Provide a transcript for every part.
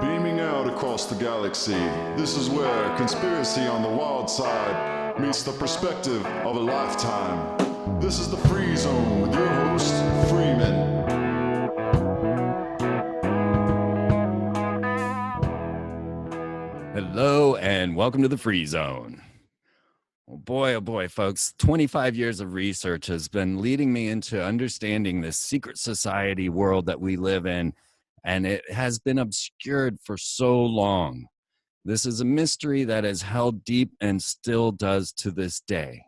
Beaming out across the galaxy, this is where conspiracy on the wild side meets the perspective of a lifetime. This is the Free Zone with your host, Freeman. Hello and welcome to the Free Zone. Oh boy, folks, 25 years of research has been leading me into understanding this secret society world that we live in, and it has been obscured for so long. This is a mystery that is held deep and still does to this day.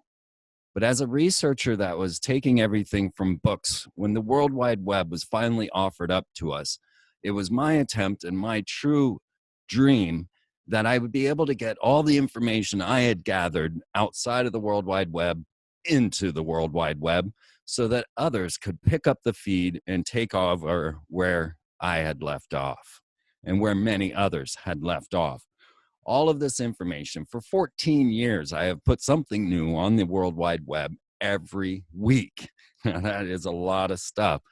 But as a researcher that was taking everything from books, when the World Wide Web was finally offered up to us, it was my attempt and my true dream that I would be able to get all the information I had gathered outside of the World Wide Web into the World Wide Web so that others could pick up the feed and take over where I had left off and where many others had left off. All of this information for 14 years, I have put something new on the World Wide Web every week. That is a lot of stuff.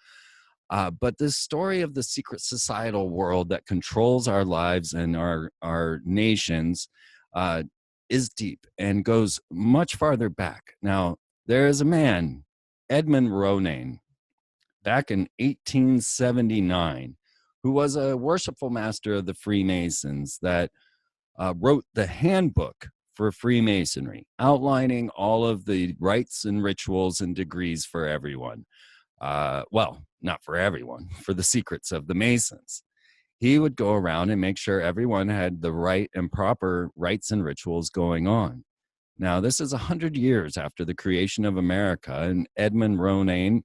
But this story of the secret societal world that controls our lives and our nations is deep and goes much farther back. Now, there is a man, Edmund Ronayne, back in 1879, who was a worshipful master of the Freemasons that wrote the handbook for Freemasonry, outlining all of the rites and rituals and degrees for everyone. Well, not for everyone, for the secrets of the Masons. He would go around and make sure everyone had the right and proper rites and rituals going on. Now, this is 100 years after the creation of America, and Edmund Ronayne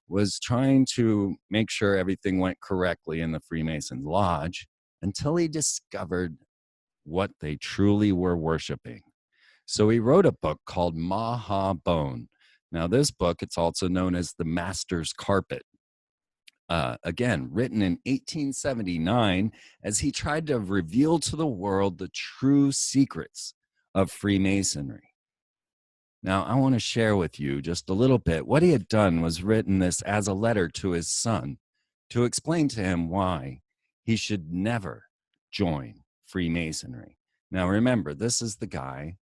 was trying to make sure everything went correctly in the Freemason Lodge until he discovered what they truly were worshiping. So he wrote a book called Mahabone. Now, this book, it's also known as the Master's Carpet. Again, written in 1879, as he tried to reveal to the world the true secrets of Freemasonry. Now, I want to share with you just a little bit. What he had done was written this as a letter to his son to explain to him why he should never join Freemasonry. Now, remember, this is the guy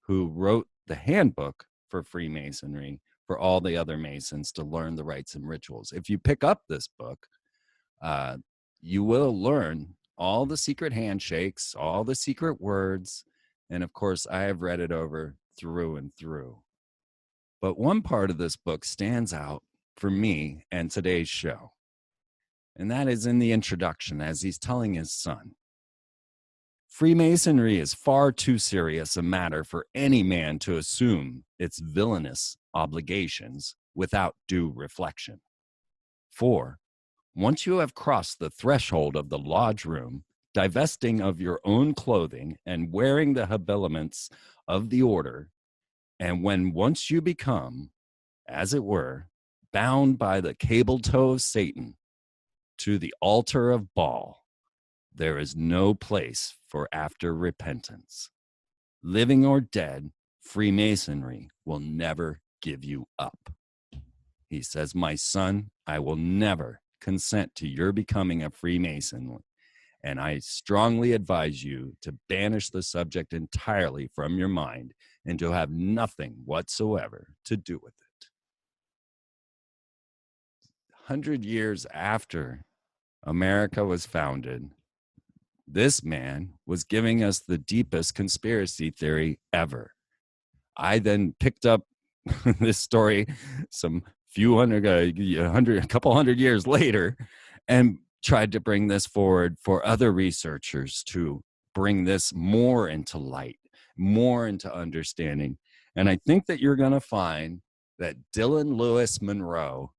who wrote the handbook for Freemasonry for all the other Masons to learn the rites and rituals. If you pick up this book, you will learn all the secret handshakes, all the secret words, and of course, I have read it over through and through. But one part of this book stands out for me and today's show, and that is in the introduction as he's telling his son. Freemasonry is far too serious a matter for any man to assume its villainous obligations without due reflection. For, once you have crossed the threshold of the lodge room, divesting of your own clothing and wearing the habiliments of the order, and when once you become, as it were, bound by the cable toe of Satan to the altar of Baal, there is no place for after repentance. Living or dead, Freemasonry will never give you up. He says, my son, I will never consent to your becoming a Freemason, and I strongly advise you to banish the subject entirely from your mind and to have nothing whatsoever to do with it. 100 years after America was founded, this man was giving us the deepest conspiracy theory ever. I then picked up this story a couple hundred years later and tried to bring this forward for other researchers to bring this more into light, more into understanding. And I think that you're going to find that Dylan Lewis Monroe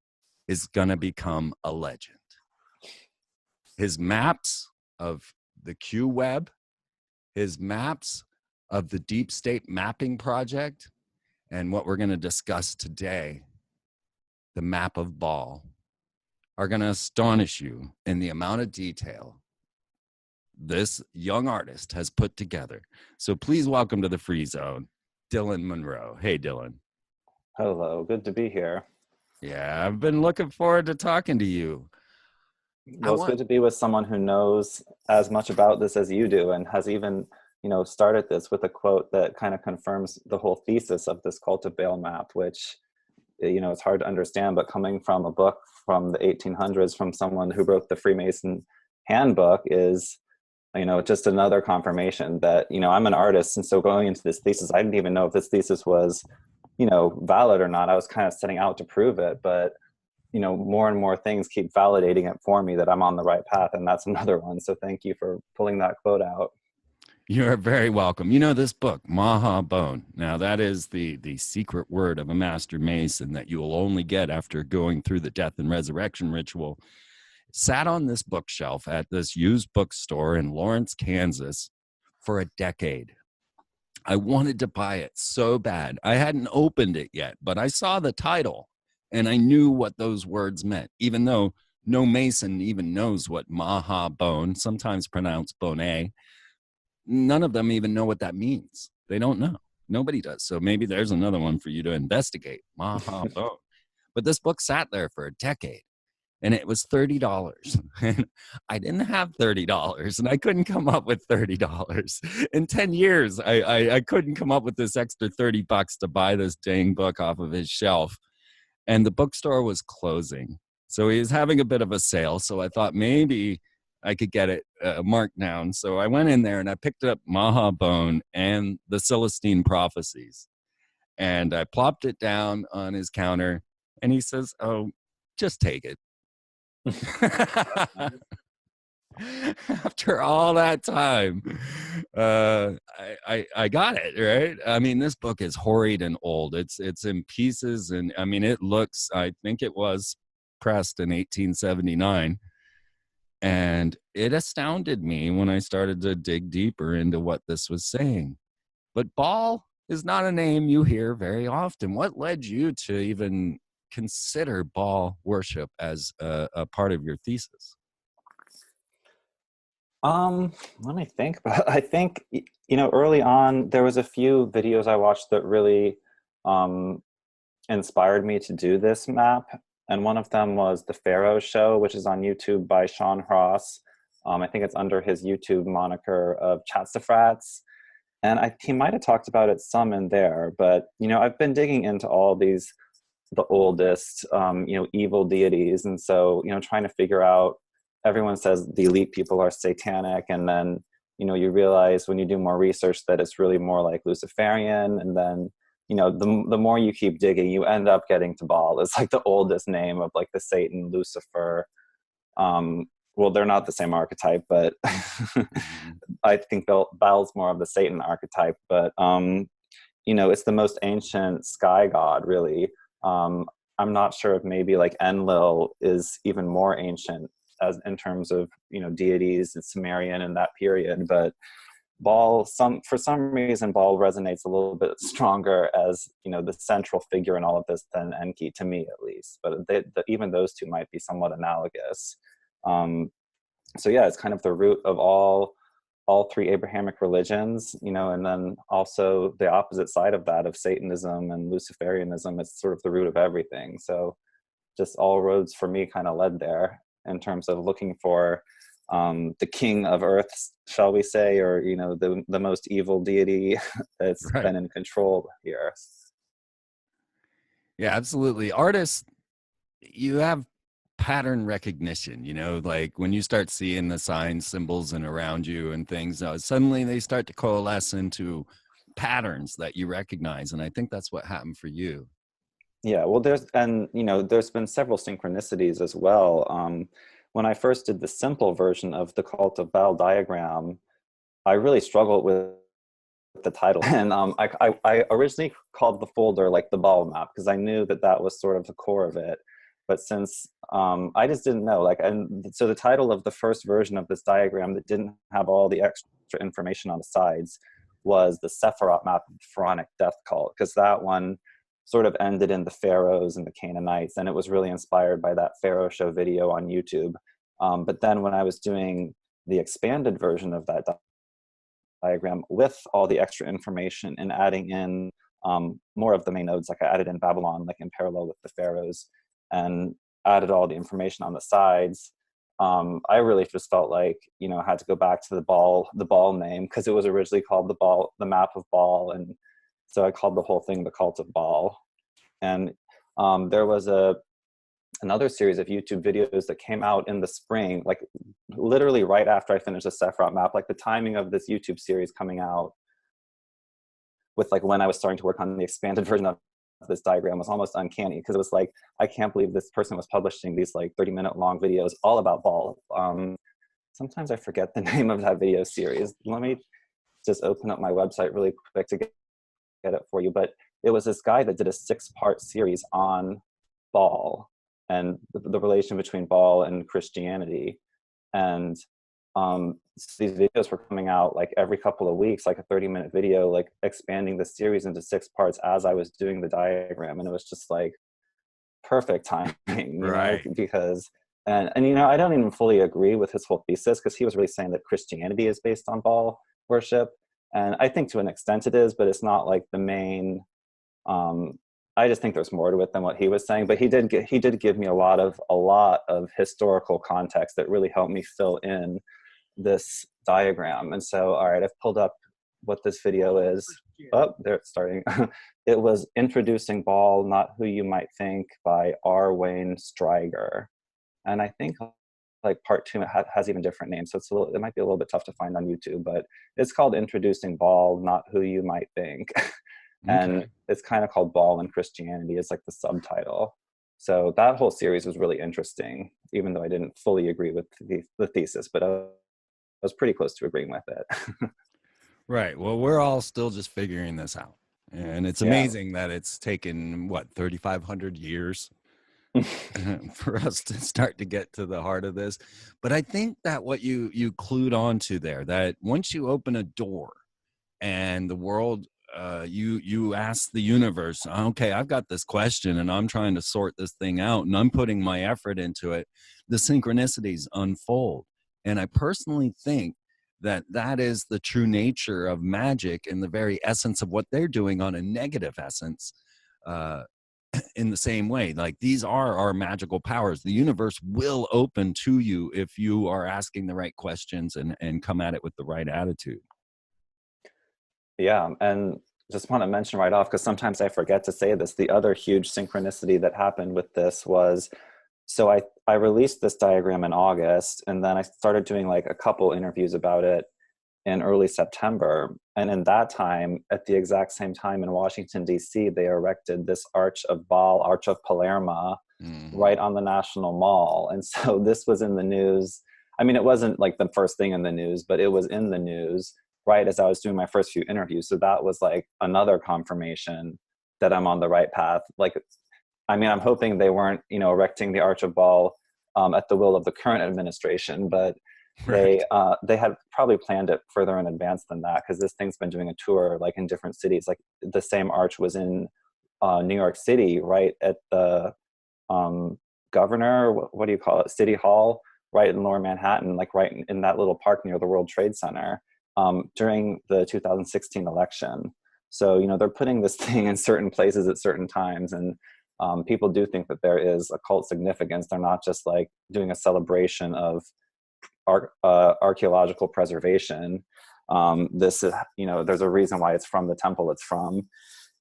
is going to become a legend. His maps of the Q Web, his maps of the Deep State Mapping Project, and what we're going to discuss today, the map of Baal, are going to astonish you in the amount of detail this young artist has put together. So please welcome to the Free Zone, Dylan Monroe. Hey, Dylan. Hello, good to be here. Yeah, I've been looking forward to talking to you. I Well, it's want good to be with someone who knows as much about this as you do and has even, started this with a quote that kind of confirms the whole thesis of this Cult of Baal map, which, it's hard to understand, but coming from a book from the 1800s from someone who wrote the Freemason handbook is, just another confirmation that, I'm an artist. And so going into this thesis, I didn't even know if this thesis was, valid or not. I was kind of setting out to prove it, but more and more things keep validating it for me that I'm on the right path. And that's another one. So thank you for pulling that quote out. You're very welcome. You know this book, Maha Bone. Now that is the secret word of a master mason that you will only get after going through the death and resurrection ritual. Sat on this bookshelf at this used bookstore in Lawrence, Kansas for a decade. I wanted to buy it so bad. I hadn't opened it yet, but I saw the title and I knew what those words meant, even though no Mason even knows what Maha Bone, sometimes pronounced Bone. None of them even know what that means. They don't know. Nobody does. So maybe there's another one for you to investigate, Maha Bone. But this book sat there for a decade and it was $30. And I didn't have $30 and I couldn't come up with $30. In 10 years, I couldn't come up with this extra $30 to buy this dang book off of his shelf. And the bookstore was closing. So he was having a bit of a sale. So I thought maybe I could get it marked down. So I went in there and I picked up Maha Bone and the Celestine Prophecies. And I plopped it down on his counter and he says, "Oh, just take it." After all that time, I got it right. I mean, this book is horrid and old. It's in pieces, and I mean, it looks. I think it was pressed in 1879, and it astounded me when I started to dig deeper into what this was saying. But Baal is not a name you hear very often. What led you to even consider Baal worship as a part of your thesis? Let me think about I think, early on, there was a few videos I watched that really um, inspired me to do this map. And one of them was The Pharaoh Show, which is on YouTube by Sean Ross. I think it's under his YouTube moniker of Chatsafrats. And he might have talked about it some in there, but, I've been digging into all the oldest, evil deities. And so, trying to figure out, everyone says the elite people are satanic. And then, you realize when you do more research that it's really more like Luciferian. And then, the more you keep digging, you end up getting to Baal. It's like the oldest name of like the Satan, Lucifer. Well, they're not the same archetype, but I think Baal's more of the Satan archetype. But, it's the most ancient sky god, really. I'm not sure if maybe like Enlil is even more ancient as in terms of deities and Sumerian in that period, but Baal, for some reason, Baal resonates a little bit stronger as the central figure in all of this than Enki, to me at least. But even those two might be somewhat analogous. So yeah, it's kind of the root of all three Abrahamic religions, and then also the opposite side of that of Satanism and Luciferianism. It's sort of the root of everything. So just all roads for me kind of led there in terms of looking for the king of earth, shall we say, or the most evil deity that's Right. been in control here. Yeah, absolutely. Artists, you have pattern recognition, like when you start seeing the signs, symbols, and around you and things, suddenly they start to coalesce into patterns that you recognize. And I think that's what happened for you. Yeah, well, there's been several synchronicities as well. When I first did the simple version of the Cult of Baal diagram, I really struggled with the title. And I originally called the folder like the Baal map because I knew that was sort of the core of it. But since I just didn't know, and so the title of the first version of this diagram that didn't have all the extra information on the sides was the Sephiroth map of the Pharaonic death cult, because that one sort of ended in the pharaohs and the Canaanites, and it was really inspired by that Pharaoh Show video on YouTube. But then when I was doing the expanded version of that diagram with all the extra information and adding in more of the main nodes, like I added in Babylon, like in parallel with the pharaohs, and added all the information on the sides. I really just felt like, you know, I had to go back to the Baal name, because it was originally called the Map of Baal, and so I called the whole thing the Cult of Baal. And there was another series of YouTube videos that came out in the spring, like literally right after I finished the Sephiroth map. Like the timing of this YouTube series coming out with like when I was starting to work on the expanded version of this diagram was almost uncanny, because it was like, I can't believe this person was publishing these like 30-minute long videos all about Baal. Sometimes I forget the name of that video series. Let me just open up my website really quick to get it for you. But it was this guy that did a 6-part series on Baal and the relation between Baal and Christianity. And these videos were coming out like every couple of weeks, like a 30-minute video, like expanding the series into 6 parts as I was doing the diagram. And it was just like perfect timing, you know, because, and you know, I don't even fully agree with his whole thesis, because he was really saying that Christianity is based on Baal worship. And I think to an extent it is, but it's not like the main, I just think there's more to it than what he was saying. But he did give me a lot of historical context that really helped me fill in this diagram. And so, all right, I've pulled up what this video is. Oh, there it's starting. It was Introducing Baal, Not Who You Might Think by R. Wayne Stryger. And I think like part 2 has even different names, so it might be a little bit tough to find on YouTube, but it's called Introducing Baal, Not Who You Might Think. And it's kind of called Baal and Christianity is like the subtitle. So that whole series was really interesting, even though I didn't fully agree with the thesis, but I was pretty close to agreeing with it. Right. Well, we're all still just figuring this out. And it's amazing that it's taken, 3,500 years for us to start to get to the heart of this. But I think that what you clued on to there, that once you open a door and the world, you ask the universe, okay, I've got this question and I'm trying to sort this thing out and I'm putting my effort into it, the synchronicities unfold. And I personally think that that is the true nature of magic and the very essence of what they're doing on a negative essence. In the same way, like these are our magical powers. The universe will open to you if you are asking the right questions and come at it with the right attitude. Yeah, and just want to mention right off, because sometimes I forget to say this, the other huge synchronicity that happened with this was, so I released this diagram in August, and then I started doing like a couple interviews about it in early September. And in that time, at the exact same time in Washington, D.C., they erected this Arch of Baal, Arch of Palermo, right on the National Mall. And so this was in the news. I mean, it wasn't like the first thing in the news, but it was in the news right as I was doing my first few interviews. So that was like another confirmation that I'm on the right path. Like, I mean, I'm hoping they weren't, you know, erecting the Arch of Baal at the will of the current administration, but they had probably planned it further in advance than that, because this thing's been doing a tour like in different cities. Like the same arch was in New York City, right at the governor, what do you call it, City Hall, right in Lower Manhattan, like right in that little park near the World Trade Center during the 2016 election. So, you know, they're putting this thing in certain places at certain times, and people do think that there is a cult significance. They're not just like doing a celebration of archaeological preservation. This is, you know, there's a reason why it's from the temple it's from,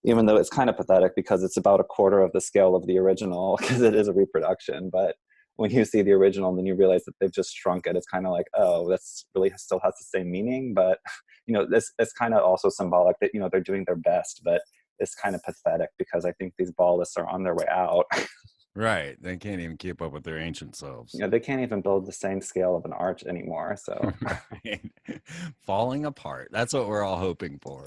even though it's kind of pathetic because it's about a quarter of the scale of the original, because it is a reproduction. But when you see the original and then you realize that they've just shrunk it, it's kind of like, oh, that's really still has the same meaning. But, you know, it's kind of also symbolic that, you know, they're doing their best, but it's kind of pathetic because I think these Baalists are on their way out. Right. They can't even keep up with their ancient selves. You know, they can't even build the same scale of an arch anymore. So Right. Falling apart. That's what we're all hoping for.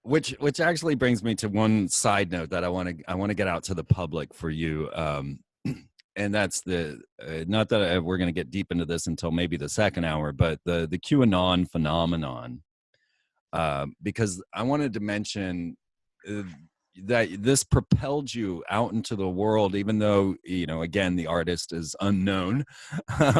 Which actually brings me to one side note that I want to get out to the public for you. And that's the not that we're going to get deep into this until maybe the second hour, but the QAnon phenomenon. Because I wanted to mention that this propelled you out into the world, even though, you know, again, the artist is unknown,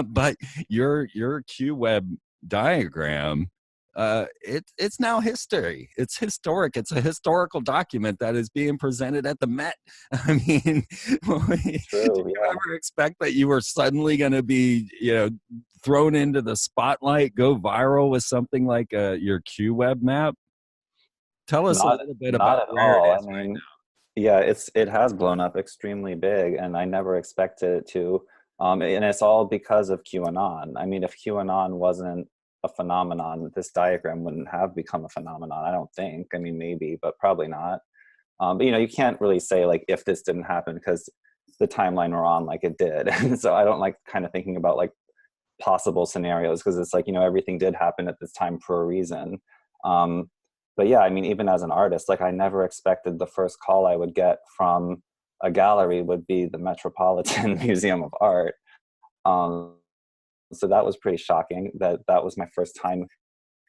but your QWeb diagram it's now history. It's historic. It's a historical document that is being presented at the Met. I mean, did True, you yeah. ever expect that you were suddenly going to be, thrown into the spotlight, go viral with something like your QWeb map? Tell us a Not little bit not about at where it all. I is right mean, yeah, it has blown up extremely big, and I never expected it to. And it's all because of QAnon. I mean, if QAnon wasn't a phenomenon, this diagram wouldn't have become a phenomenon, I don't think. I mean, maybe, but probably not. But you can't really say like if this didn't happen, because the timeline we're on, like, it did. And so I don't like kind of thinking about like possible scenarios, because it's like, everything did happen at this time for a reason. Um, but yeah, I mean, even as an artist, like, I never expected the first call I would get from a gallery would be the Metropolitan Museum of Art. Um, so that was pretty shocking that was my first time.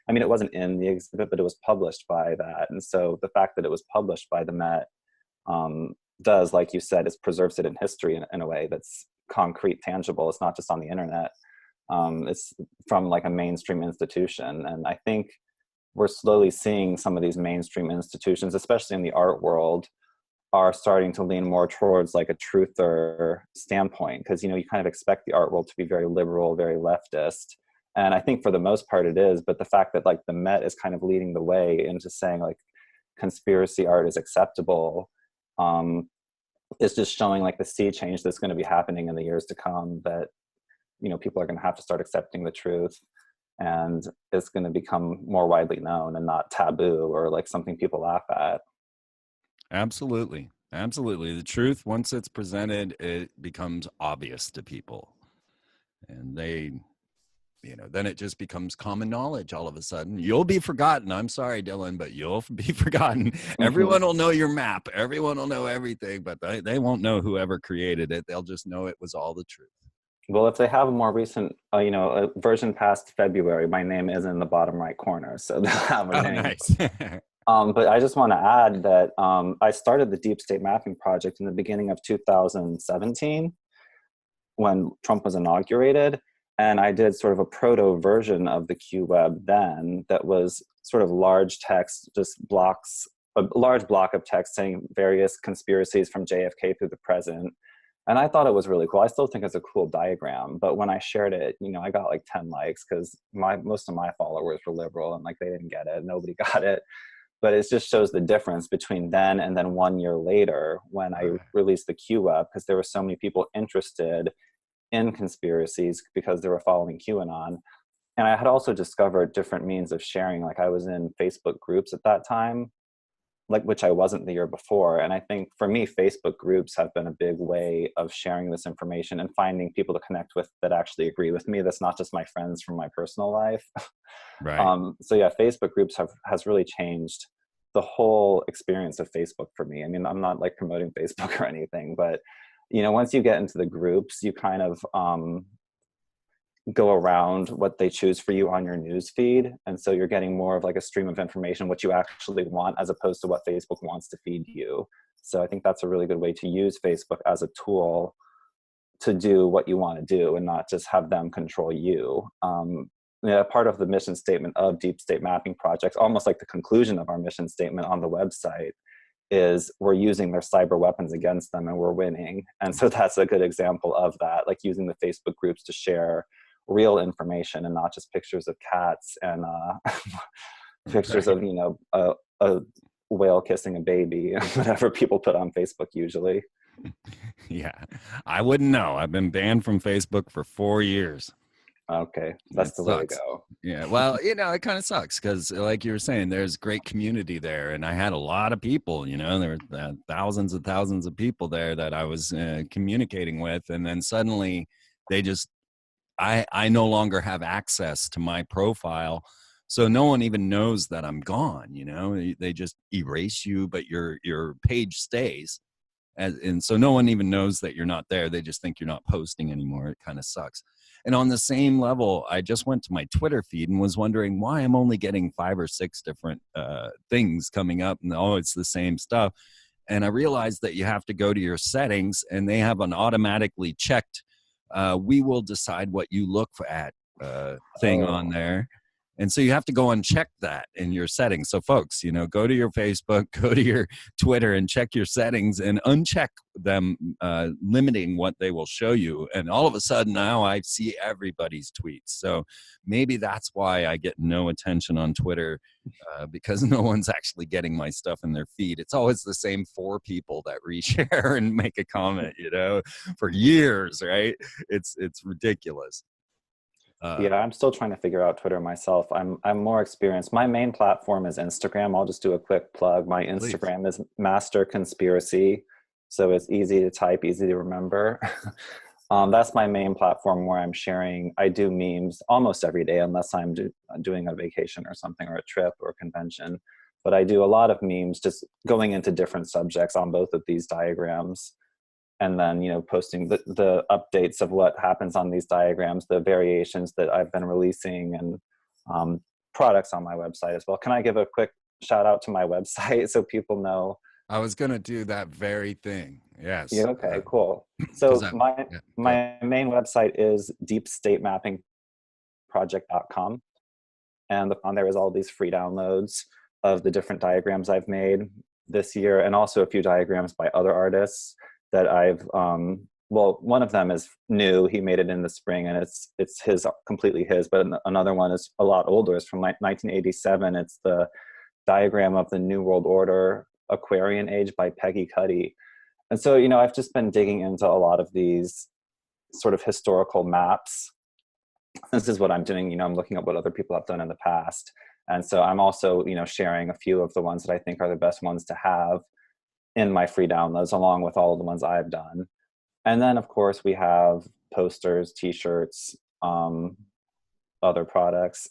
I mean, it wasn't in the exhibit, but it was published by that. And so the fact that it was published by the Met does, like you said, it preserves it in history in a way that's concrete, tangible. It's not just on the internet. It's from like a mainstream institution. And I think we're slowly seeing some of these mainstream institutions, especially in the art world, are starting to lean more towards like a truther standpoint, because you kind of expect the art world to be very liberal, very leftist, and I think for the most part it is. But the fact that like the Met is kind of leading the way into saying like conspiracy art is acceptable, is just showing like the sea change that's going to be happening in the years to come, that people are going to have to start accepting the truth, and it's going to become more widely known and not taboo or like something people laugh at. Absolutely. Absolutely. The truth, once it's presented, it becomes obvious to people. And they, then it just becomes common knowledge all of a sudden. You'll be forgotten. I'm sorry, Dylan, but you'll be forgotten. Everyone will know your map. Everyone will know everything, but they won't know whoever created it. They'll just know it was all the truth. Well, if they have a more recent, a version past February, my name is in the bottom right corner, so they'll have a name. Nice. But I just want to add that I started the Deep State Mapping Project in the beginning of 2017 when Trump was inaugurated. And I did sort of a proto version of the QWeb then that was sort of large text, just blocks, a large block of text saying various conspiracies from JFK through the present. And I thought it was really cool. I still think it's a cool diagram, but when I shared it, I got like 10 likes because most of my followers were liberal and like they didn't get it. Nobody got it. But it just shows the difference between then and then 1 year later when I released the QWeb, because there were so many people interested in conspiracies because they were following QAnon. And I had also discovered different means of sharing. Like I was in Facebook groups at that time, like which I wasn't the year before. And I think for me, Facebook groups have been a big way of sharing this information and finding people to connect with that actually agree with me. That's not just my friends from my personal life. Right. So yeah, Facebook groups has really changed the whole experience of Facebook for me. I mean, I'm not like promoting Facebook or anything, but once you get into the groups, you kind of go around what they choose for you on your news feed. And so you're getting more of like a stream of information, what you actually want, as opposed to what Facebook wants to feed you. So I think that's a really good way to use Facebook as a tool to do what you want to do and not just have them control you. Part of the mission statement of Deep State Mapping Projects, almost like the conclusion of our mission statement on the website, is we're using their cyber weapons against them and we're winning. And so that's a good example of that, like using the Facebook groups to share real information and not just pictures of cats and pictures of, a whale kissing a baby, whatever people put on Facebook usually. Yeah, I wouldn't know. I've been banned from Facebook for 4 years. Okay, that's the way to go. Yeah, well, it kind of sucks because, like you were saying, there's great community there, and I had a lot of people. There were thousands and thousands of people there that I was communicating with, and then suddenly they just, I no longer have access to my profile, so no one even knows that I'm gone. They just erase you, but your page stays. And so no one even knows that you're not there. They just think you're not posting anymore. It kind of sucks. And on the same level, I just went to my Twitter feed and was wondering why I'm only getting 5 or 6 different things coming up. And it's the same stuff. And I realized that you have to go to your settings and they have an automatically checked, we will decide what you look at thing on there. And so you have to go uncheck that in your settings. So folks, go to your Facebook, go to your Twitter and check your settings and uncheck them, limiting what they will show you. And all of a sudden now I see everybody's tweets. So maybe that's why I get no attention on Twitter, because no one's actually getting my stuff in their feed. It's always the same 4 people that reshare and make a comment, for years, right? It's ridiculous. Yeah, I'm still trying to figure out Twitter myself. I'm more experienced. My main platform is Instagram. I'll just do a quick plug. My Instagram is Master Conspiracy, so it's easy to type, easy to remember. That's my main platform where I'm sharing. I do memes almost every day, unless I'm doing a vacation or something, or a trip or a convention. But I do a lot of memes, just going into different subjects on both of these diagrams. And then, posting the updates of what happens on these diagrams, the variations that I've been releasing, and products on my website as well. Can I give a quick shout out to my website so people know? I was going to do that very thing. Yes. Yeah, okay, cool. So my main website is deepstatemappingproject.com. And on there is all these free downloads of the different diagrams I've made this year, and also a few diagrams by other artists that I've, one of them is new. He made it in the spring, and it's completely his, but another one is a lot older. It's from 1987. It's the diagram of the New World Order Aquarian Age by Peggy Cuddy. And so, I've just been digging into a lot of these sort of historical maps. This is what I'm doing. I'm looking at what other people have done in the past. And so I'm also, sharing a few of the ones that I think are the best ones to have in my free downloads, along with all of the ones I've done. And then, of course, we have posters, t-shirts, other products.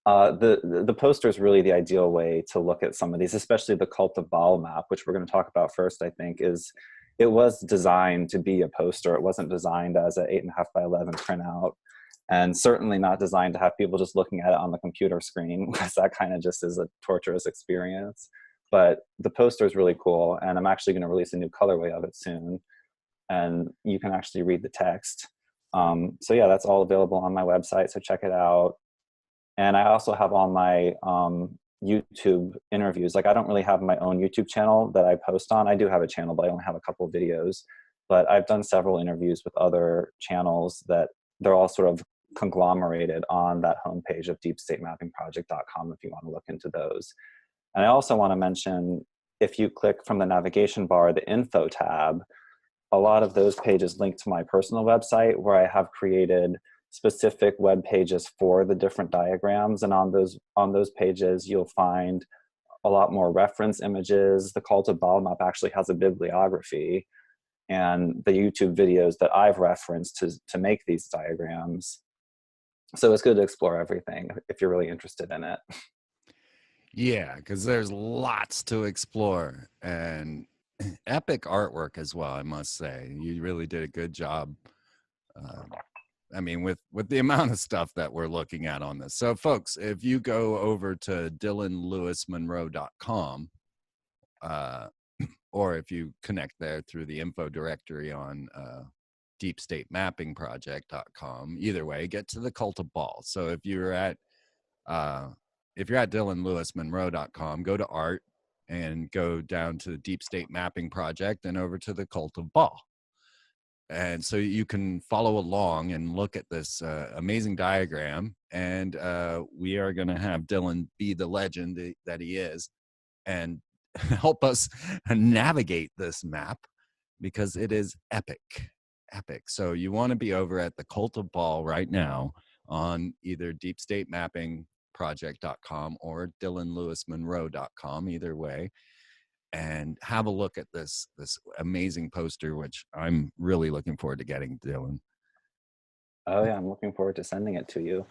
The poster is really the ideal way to look at some of these, especially the Cult of Baal map, which we're going to talk about first. I think it was designed to be a poster. It wasn't designed as an 8.5 by 11 printout, and certainly not designed to have people just looking at it on the computer screen, because that kind of just is a torturous experience. But the poster is really cool, and I'm actually going to release a new colorway of it soon, and you can actually read the text. So yeah, that's all available on my website, so check it out. And I also have all my YouTube interviews. Like, I don't really have my own YouTube channel that I post on. I do have a channel, but I only have a couple of videos. But I've done several interviews with other channels that they're all sort of conglomerated on that homepage of deepstatemappingproject.com if you want to look into those. And I also want to mention, if you click from the navigation bar, the info tab, a lot of those pages link to my personal website, where I have created specific web pages for the different diagrams. And on those pages, you'll find a lot more reference images. The Cult of Baal map actually has a bibliography, and the YouTube videos that I've referenced to make these diagrams. So it's good to explore everything if you're really interested in it. Yeah, because there's lots to explore, and epic artwork as well, I must say. You really did a good job. I mean, with the amount of stuff that we're looking at on this. So folks, if you go over to DylanLewisMonroe.com, or if you connect there through the info directory on deepstatemappingproject.com, either way, get to the Cult of Baal. So if you're at DylanLewisMonroe.com, go to art and go down to the Deep State Mapping Project and over to the Cult of Baal. And so you can follow along and look at this amazing diagram. And we are going to have Dylan be the legend that he is and help us navigate this map, because it is epic. So you want to be over at the Cult of Baal right now on either deepstatemappingproject.com or DylanLewisMonroe.com, either way, and have a look at this amazing poster, which I'm really looking forward to getting, Dylan. Oh yeah, I'm looking forward to sending it to you.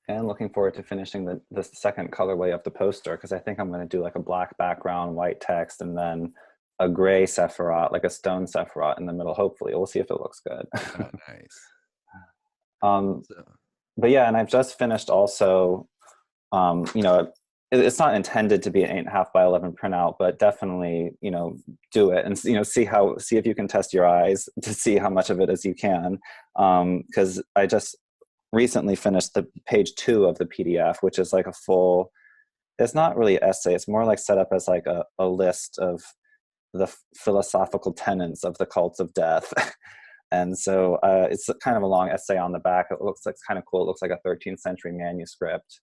And looking forward to finishing the second colorway of the poster, because I think I'm going to do like a black background, white text, and then a gray Sephiroth, like a stone Sephiroth in the middle. Hopefully, we'll see if it looks good. Oh, nice. But yeah, and I've just finished also, it's not intended to be an 8.5 by 11 printout, but definitely, do it and, see if you can test your eyes to see how much of it as you can. Because I just recently finished the page 2 of the PDF, which is like a full, it's not really an essay, it's more like set up as like a list of the philosophical tenets of the cult of death. And so it's kind of a long essay on the back. It looks like, it's kind of cool. It looks like a 13th century manuscript.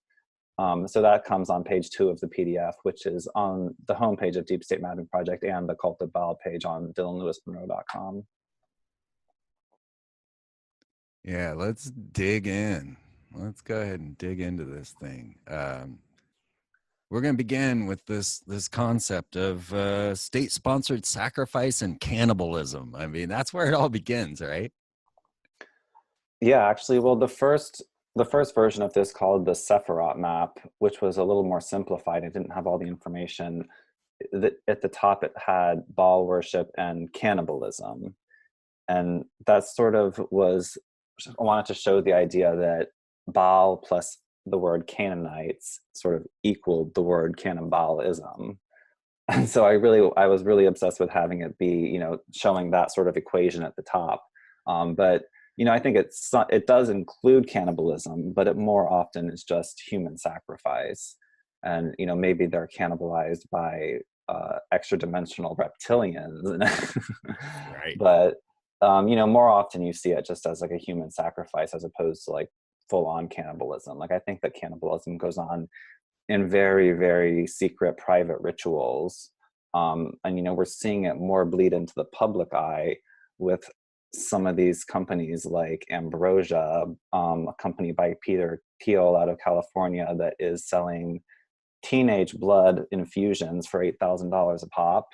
So that comes on page 2 of the PDF, which is on the homepage of Deep State Mapping Project and the Cult of Baal page on DylanLewisMonroe.com. Yeah, let's dig in. Let's go ahead and dig into this thing. We're going to begin with this concept of state-sponsored sacrifice and cannibalism. I mean, that's where it all begins, right? Yeah, actually, well, the first version of this, called the Sephiroth map, which was a little more simplified, it didn't have all the information. At the top, it had Baal worship and cannibalism. And that sort of was, I wanted to show the idea that Baal plus the word Canaanites sort of equaled the word cannibalism. And so I was really obsessed with having it be, you know, showing that sort of equation at the top. But, you know, I think it does include cannibalism, but it more often is just human sacrifice. And, you know, maybe they're cannibalized by extra dimensional reptilians. Right. But, you know, more often you see it just as like a human sacrifice as opposed to like full-on cannibalism. Like, I think that cannibalism goes on in very, very secret private rituals. And, you know, we're seeing it more bleed into the public eye with some of these companies like Ambrosia, a company by Peter Thiel out of California that is selling teenage blood infusions for $8,000 a pop.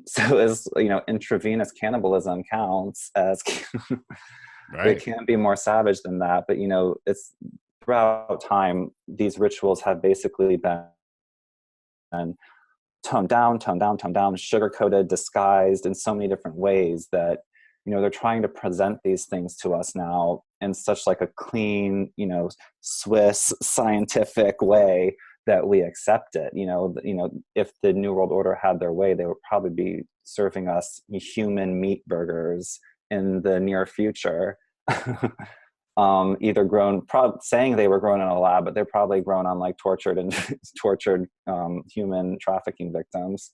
So as, you know, intravenous cannibalism counts as Right. It can be more savage than that, but, you know, it's throughout time, these rituals have basically been toned down, sugar-coated, disguised in so many different ways that, you know, they're trying to present these things to us now in such like a clean, you know, Swiss scientific way that we accept it. You know, if the New World Order had their way, they would probably be serving us human meat burgers in the near future. Either grown, saying they were grown in a lab, but they're probably grown on like tortured human trafficking victims.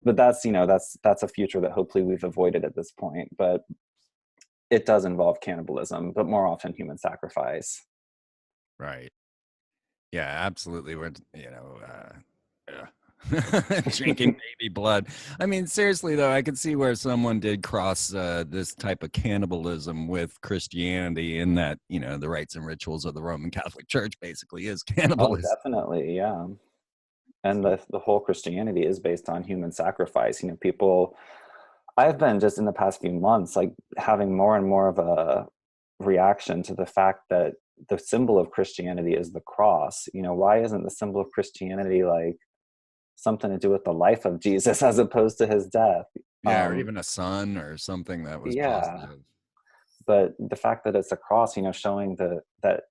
But that's, you know, that's a future that hopefully we've avoided at this point. But it does involve cannibalism, but more often human sacrifice. Right. Yeah, absolutely. We're, you know, drinking baby blood. I mean, seriously though, I could see where someone did cross this type of cannibalism with Christianity, in that, you know, the rites and rituals of the Roman Catholic Church basically is cannibalism. Oh, definitely, yeah. And the whole Christianity is based on human sacrifice. You know, I've been just in the past few months like having more and more of a reaction to the fact that the symbol of Christianity is the cross. You know, why isn't the symbol of Christianity like something to do with the life of Jesus as opposed to his death? Yeah, or even a sun or something that was positive. But the fact that it's a cross, you know, showing that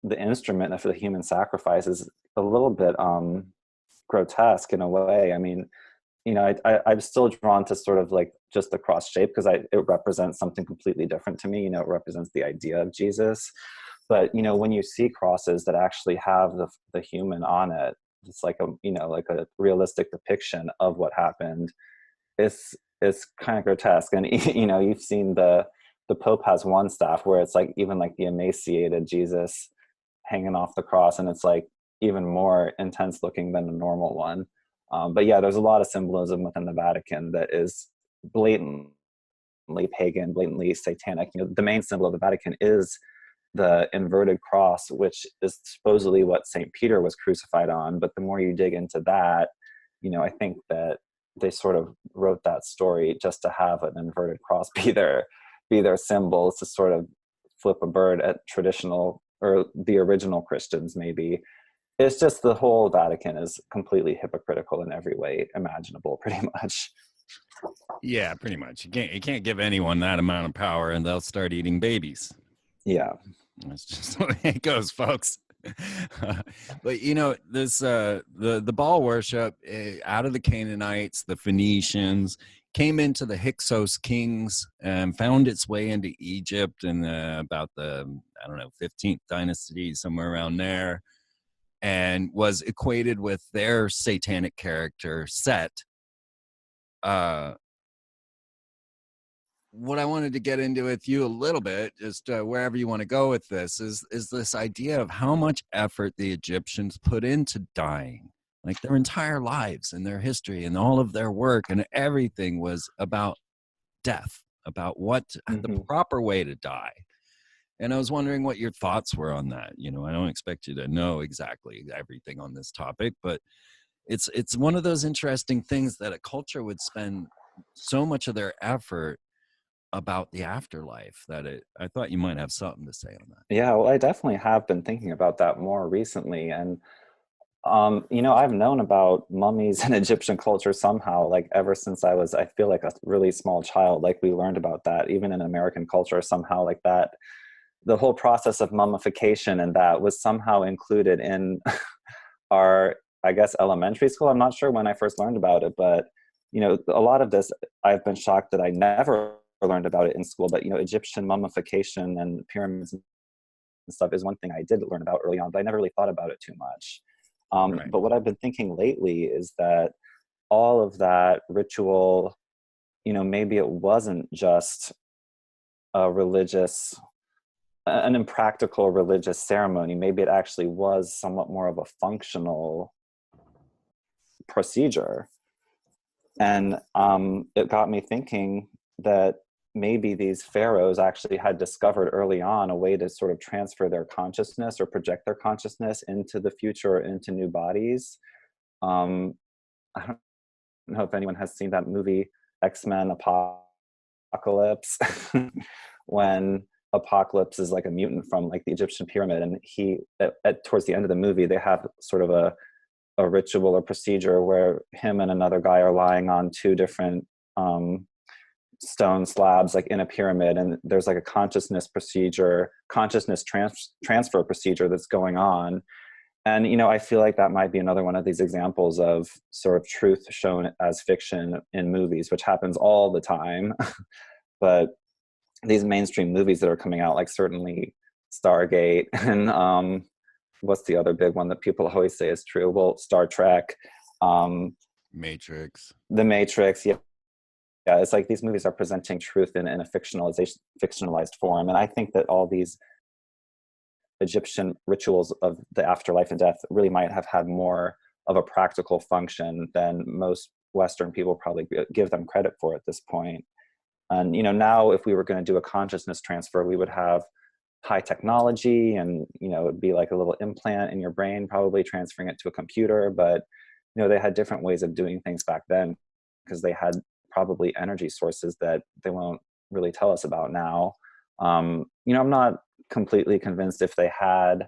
the instrument of the human sacrifice is a little bit grotesque in a way. I mean, you know, I'm still drawn to sort of like just the cross shape because it represents something completely different to me. You know, it represents the idea of Jesus. But, you know, when you see crosses that actually have the human on it, it's like a realistic depiction of what happened. It's kind of grotesque. And, you know, you've seen the Pope has one staff where it's like even like the emaciated Jesus hanging off the cross, and it's like even more intense looking than a normal one. But yeah, there's a lot of symbolism within the Vatican that is blatantly pagan, blatantly satanic. You know, the main symbol of the Vatican is the inverted cross, which is supposedly what St. Peter was crucified on. But the more you dig into that, you know, I think that they sort of wrote that story just to have an inverted cross be their symbol, to sort of flip a bird at traditional or the original Christians. Maybe it's just the whole Vatican is completely hypocritical in every way imaginable, pretty much. Yeah, pretty much. You can't give anyone that amount of power and they'll start eating babies. Yeah. That's just the way it goes, folks. But, you know, this the Baal worship out of the Canaanites, the Phoenicians, came into the Hyksos kings and found its way into Egypt in about the, I don't know, 15th dynasty, somewhere around there, and was equated with their satanic character, Set. What I wanted to get into with you a little bit, just wherever you want to go with this, is this idea of how much effort the Egyptians put into dying. Like their entire lives and their history and all of their work and everything was about death, about what the proper way to die. And I was wondering what your thoughts were on that. You know, I don't expect you to know exactly everything on this topic, but it's one of those interesting things that a culture would spend so much of their effort about the afterlife that I thought you might have something to say on that. Yeah, well, I definitely have been thinking about that more recently. And you know, I've known about mummies in Egyptian culture somehow, like ever since I was, I feel like a really small child, like we learned about that, even in American culture, somehow like that. The whole process of mummification and that was somehow included in our, I guess, elementary school. I'm not sure when I first learned about it, but, you know, a lot of this, I've been shocked that I never learned about it in school, but, you know, Egyptian mummification and pyramids and stuff is one thing I did learn about early on, but I never really thought about it too much. Right. But what I've been thinking lately is that all of that ritual, you know, maybe it wasn't just a religious, an impractical religious ceremony. Maybe it actually was somewhat more of a functional procedure. And it got me thinking that maybe these pharaohs actually had discovered early on a way to sort of transfer their consciousness or project their consciousness into the future or into new bodies. I don't know if anyone has seen that movie X-Men Apocalypse when Apocalypse is like a mutant from like the Egyptian pyramid, and he towards the end of the movie they have sort of a ritual or procedure where him and another guy are lying on two different stone slabs like in a pyramid, and there's like a consciousness transfer procedure that's going on. And you know, I feel like that might be another one of these examples of sort of truth shown as fiction in movies, which happens all the time. But these mainstream movies that are coming out, like certainly Stargate and what's the other big one that people always say is true? Well, Star Trek, Matrix. The Matrix, yeah. Yeah, it's like these movies are presenting truth in a fictionalized form. And I think that all these Egyptian rituals of the afterlife and death really might have had more of a practical function than most Western people probably give them credit for at this point. And, you know, now if we were going to do a consciousness transfer, we would have high technology and, you know, it'd be like a little implant in your brain, probably transferring it to a computer. But, you know, they had different ways of doing things back then because they had probably energy sources that they won't really tell us about now. You know, I'm not completely convinced if they had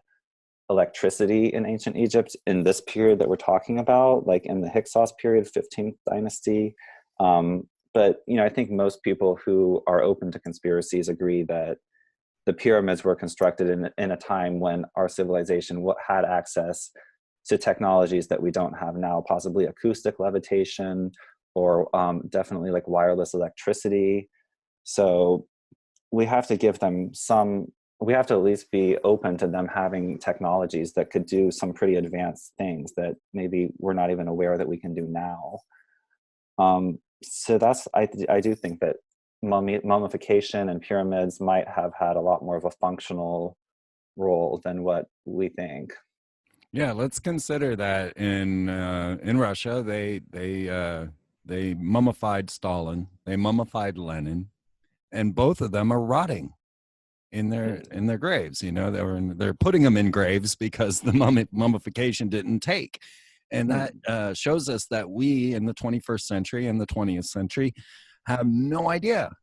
electricity in ancient Egypt in this period that we're talking about, like in the Hyksos period, 15th dynasty. But, you know, I think most people who are open to conspiracies agree that the pyramids were constructed in a time when our civilization had access to technologies that we don't have now, possibly acoustic levitation, or definitely like wireless electricity. So we have to give them we have to at least be open to them having technologies that could do some pretty advanced things that maybe we're not even aware that we can do now. So I do think that mummification and pyramids might have had a lot more of a functional role than what we think. Yeah, let's consider that in Russia, they mummified Stalin, they mummified Lenin, and both of them are rotting in their graves. You know, they're putting them in graves because the mummification didn't take, and that shows us that we in the 21st century and the 20th century have no idea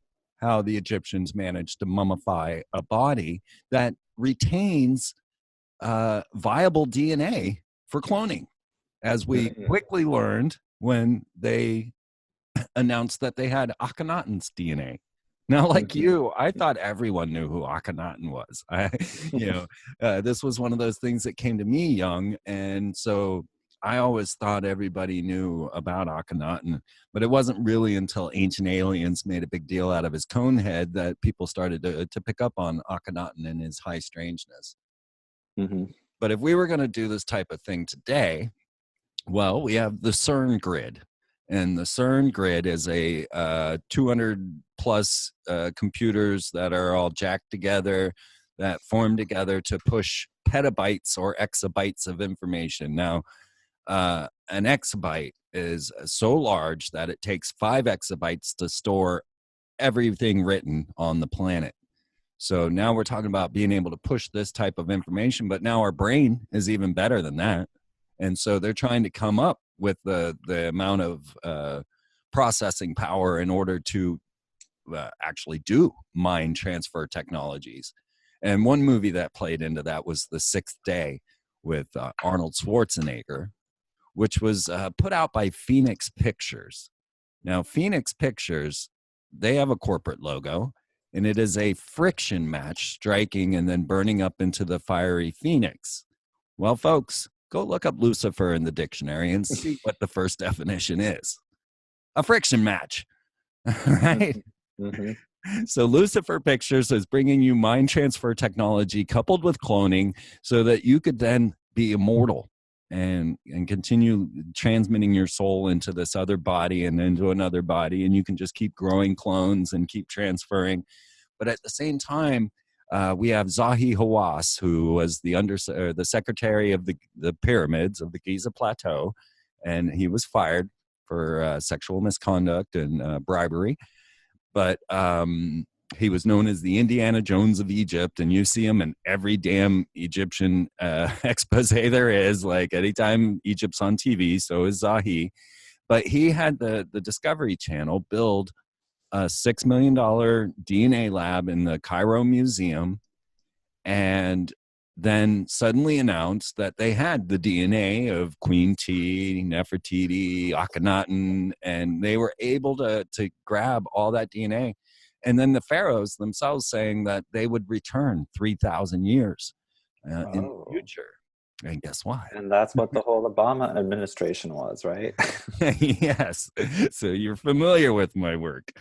how the Egyptians managed to mummify a body that retains viable DNA for cloning, as we quickly learned when they announced that they had Akhenaten's DNA. Now, like you, I thought everyone knew who Akhenaten was. This was one of those things that came to me young, and so I always thought everybody knew about Akhenaten, but it wasn't really until Ancient Aliens made a big deal out of his cone head that people started to pick up on Akhenaten and his high strangeness. Mm-hmm. But if we were going to do this type of thing today, well, we have the CERN grid. And the CERN grid is a 200 plus computers that are all jacked together, that form together to push petabytes or exabytes of information. Now, an exabyte is so large that it takes 5 exabytes to store everything written on the planet. So now we're talking about being able to push this type of information, but now our brain is even better than that. And so they're trying to come up with the amount of processing power in order to actually do mind transfer technologies. And one movie that played into that was The Sixth Day with Arnold Schwarzenegger, which was put out by Phoenix Pictures. Now, Phoenix Pictures, they have a corporate logo, and it is a friction match striking and then burning up into the fiery phoenix. Well, folks, go look up Lucifer in the dictionary and see what the first definition is. A friction match, right? Mm-hmm. So Lucifer Pictures is bringing you mind transfer technology coupled with cloning so that you could then be immortal and continue transmitting your soul into this other body and into another body, and you can just keep growing clones and keep transferring. But at the same time, we have Zahi Hawass, who was the secretary of the pyramids of the Giza Plateau, and he was fired for sexual misconduct and bribery. But he was known as the Indiana Jones of Egypt, and you see him in every damn Egyptian expose there is. Like anytime Egypt's on TV, so is Zahi. But he had the Discovery Channel build a $6 million DNA lab in the Cairo Museum, and then suddenly announced that they had the DNA of Queen T, Nefertiti, Akhenaten, and they were able to grab all that DNA. And then the pharaohs themselves saying that they would return 3,000 years in the future. And guess what? And that's what the whole Obama administration was, right? Yes. So you're familiar with my work.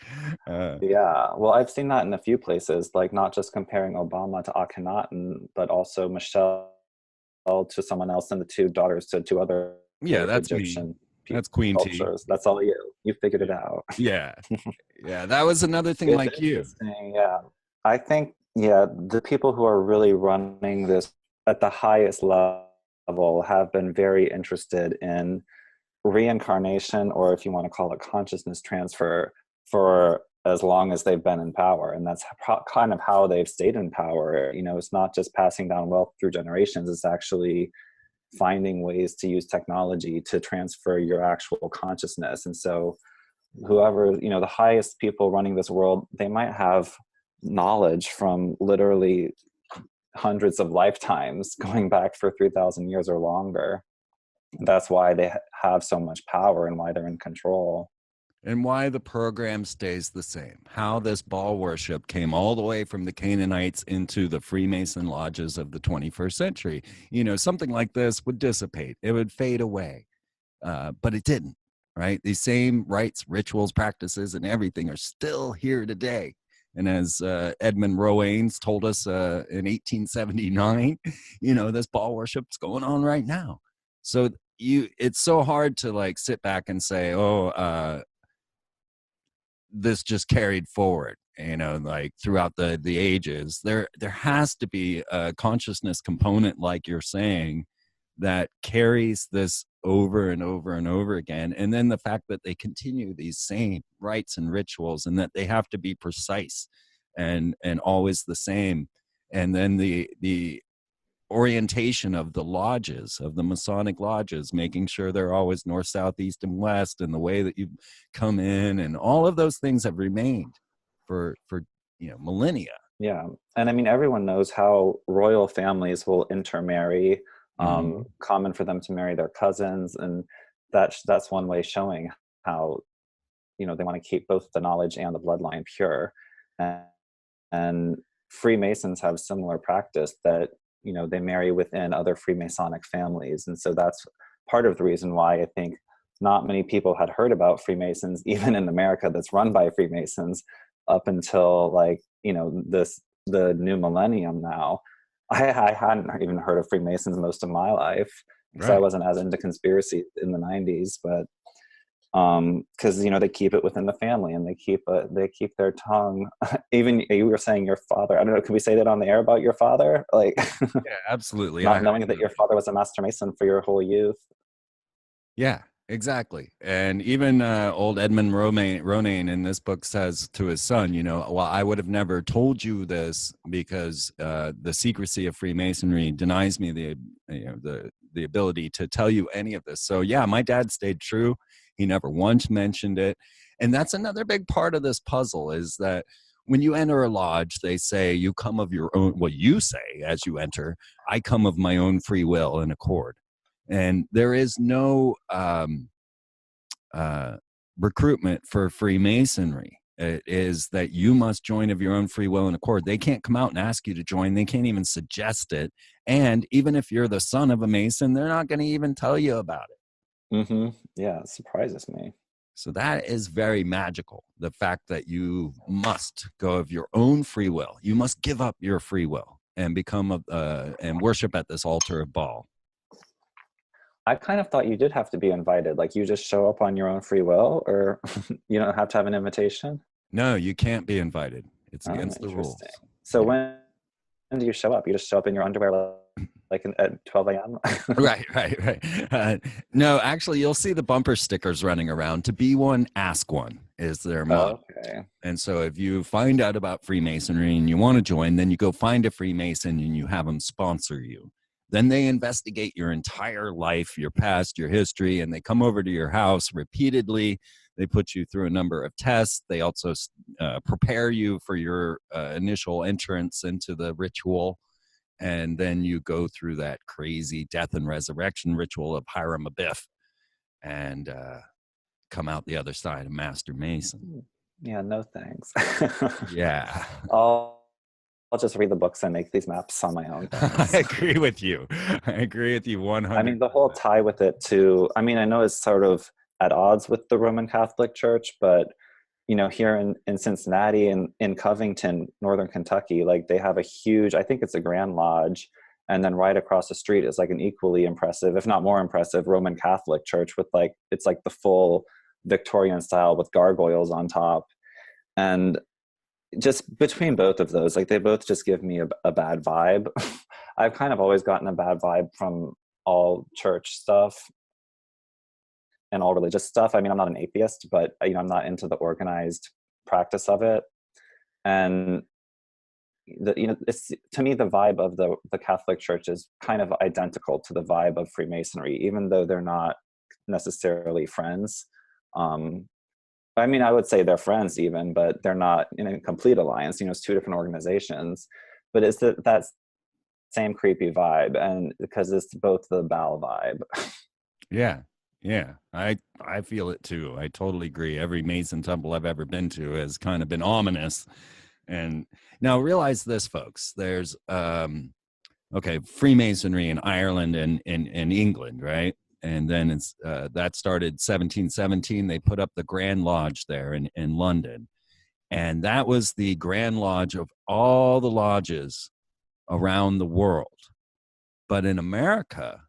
Yeah. Well, I've seen that in a few places, like not just comparing Obama to Akhenaten, but also Michelle to someone else and the 2 daughters to 2 other That's Egyptian me. That's Queen cultures. That's all you. You figured it out. Yeah. Yeah. That was another thing like you. Yeah. I think, the people who are really running this at the highest level have been very interested in reincarnation, or if you want to call it consciousness transfer, for as long as they've been in power. And that's kind of how they've stayed in power. It's not just passing down wealth through generations, it's actually finding ways to use technology to transfer your actual consciousness. And so whoever, the highest people running this world, they might have knowledge from literally hundreds of lifetimes going back for 3,000 years or longer. That's why they have so much power and why they're in control. And why the program stays the same. How this Baal worship came all the way from the Canaanites into the Freemason lodges of the 21st century. Something like this would dissipate. It would fade away. But it didn't, right? These same rites, rituals, practices, and everything are still here today. And as Edmund Roanes told us in 1879, this Baal worship's going on right now. So it's so hard to sit back and say, this just carried forward, throughout the ages. There has to be a consciousness component, like you're saying, that carries this over and over and over again. And then the fact that they continue these same rites and rituals, and that they have to be precise and always the same. And then the orientation of the lodges, of the Masonic lodges, making sure they're always north, south, east, and west, and the way that you come in, and all of those things have remained for millennia. Yeah. And I mean, everyone knows how royal families will intermarry. Common for them to marry their cousins, and that's one way showing how they want to keep both the knowledge and the bloodline pure. And Freemasons have similar practice that they marry within other Freemasonic families, and so that's part of the reason why I think not many people had heard about Freemasons, even in America, that's run by Freemasons, up until like, you know, the new millennium now. I hadn't even heard of Freemasons most of my life because I wasn't as into conspiracy in the 90s, but because you know, they keep it within the family, and they keep their tongue. Even you were saying your father, I don't know, can we say that on the air about your father, like Yeah, absolutely. not knowing that your father was a master mason for your whole youth? Yeah, exactly. And even old Edmund Romaine in this book says to his son, you know, well, I would have never told you this because the secrecy of Freemasonry denies me the ability to tell you any of this. So yeah, my dad stayed true. He never once mentioned it. And that's another big part of this puzzle, is that when you enter a lodge, they say you come of your own, well, you say as you enter, I come of my own free will and accord. And there is no recruitment for Freemasonry. It is that you must join of your own free will and accord. They can't come out and ask you to join. They can't even suggest it. And even if you're the son of a Mason, they're not going to even tell you about it. Yeah, it surprises me. So that is very magical. The fact that you must go of your own free will. You must give up your free will and become and worship at this altar of Baal. I kind of thought you did have to be invited. Like, you just show up on your own free will, or you don't have to have an invitation? No, you can't be invited. It's against the rules. So when do you show up? You just show up in your underwear like at 12 a.m.? Right. No, actually, you'll see the bumper stickers running around. To be one, ask one is their motto. Okay. And so if you find out about Freemasonry and you want to join, then you go find a Freemason and you have them sponsor you. Then they investigate your entire life, your past, your history, and they come over to your house repeatedly. They put you through a number of tests. They also prepare you for your initial entrance into the ritual. And then you go through that crazy death and resurrection ritual of Hiram Abiff and come out the other side a Master Mason. Yeah, no thanks. Yeah. I'll just read the books and make these maps on my own. I agree with you. I agree with you 100%. I mean, the whole tie with it too, I mean, I know it's sort of at odds with the Roman Catholic Church, but you know, here in Cincinnati and in Covington, Northern Kentucky, like they have a huge, I think it's a Grand Lodge. And then right across the street is like an equally impressive, if not more impressive, Roman Catholic church with like, it's like the full Victorian style with gargoyles on top. And just between both of those, like they both just give me a bad vibe. I've kind of always gotten a bad vibe from all church stuff and all religious stuff. I mean, I'm not an atheist, but you know, I'm not into the organized practice of it. And you know, it's, to me, the vibe of the Catholic Church is kind of identical to the vibe of Freemasonry, even though they're not necessarily friends. I mean, I would say they're friends even, but they're not in a complete alliance. You know, it's two different organizations, but it's that same creepy vibe, and because it's both the Baal vibe. Yeah. I feel it too. I totally agree. Every Mason temple I've ever been to has kind of been ominous. And now realize this, folks. There's Freemasonry in Ireland and in England, right? And then it's that started 1717. They put up the Grand Lodge there in London. And that was the Grand Lodge of all the lodges around the world. But in America,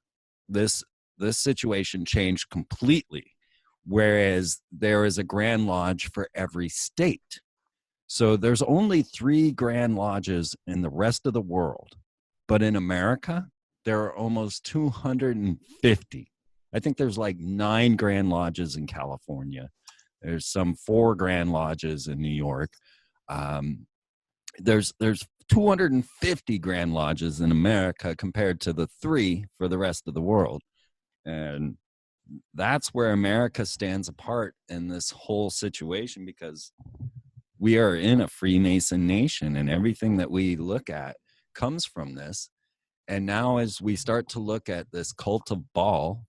this situation changed completely, whereas there is a Grand Lodge for every state. So there's only 3 Grand Lodges in the rest of the world. But in America, there are almost 250. I think there's like 9 Grand Lodges in California. There's some 4 Grand Lodges in New York. There's 250 Grand Lodges in America compared to the 3 for the rest of the world. And that's where America stands apart in this whole situation, because we are in a Freemason nation and everything that we look at comes from this. And now as we start to look at this cult of Baal,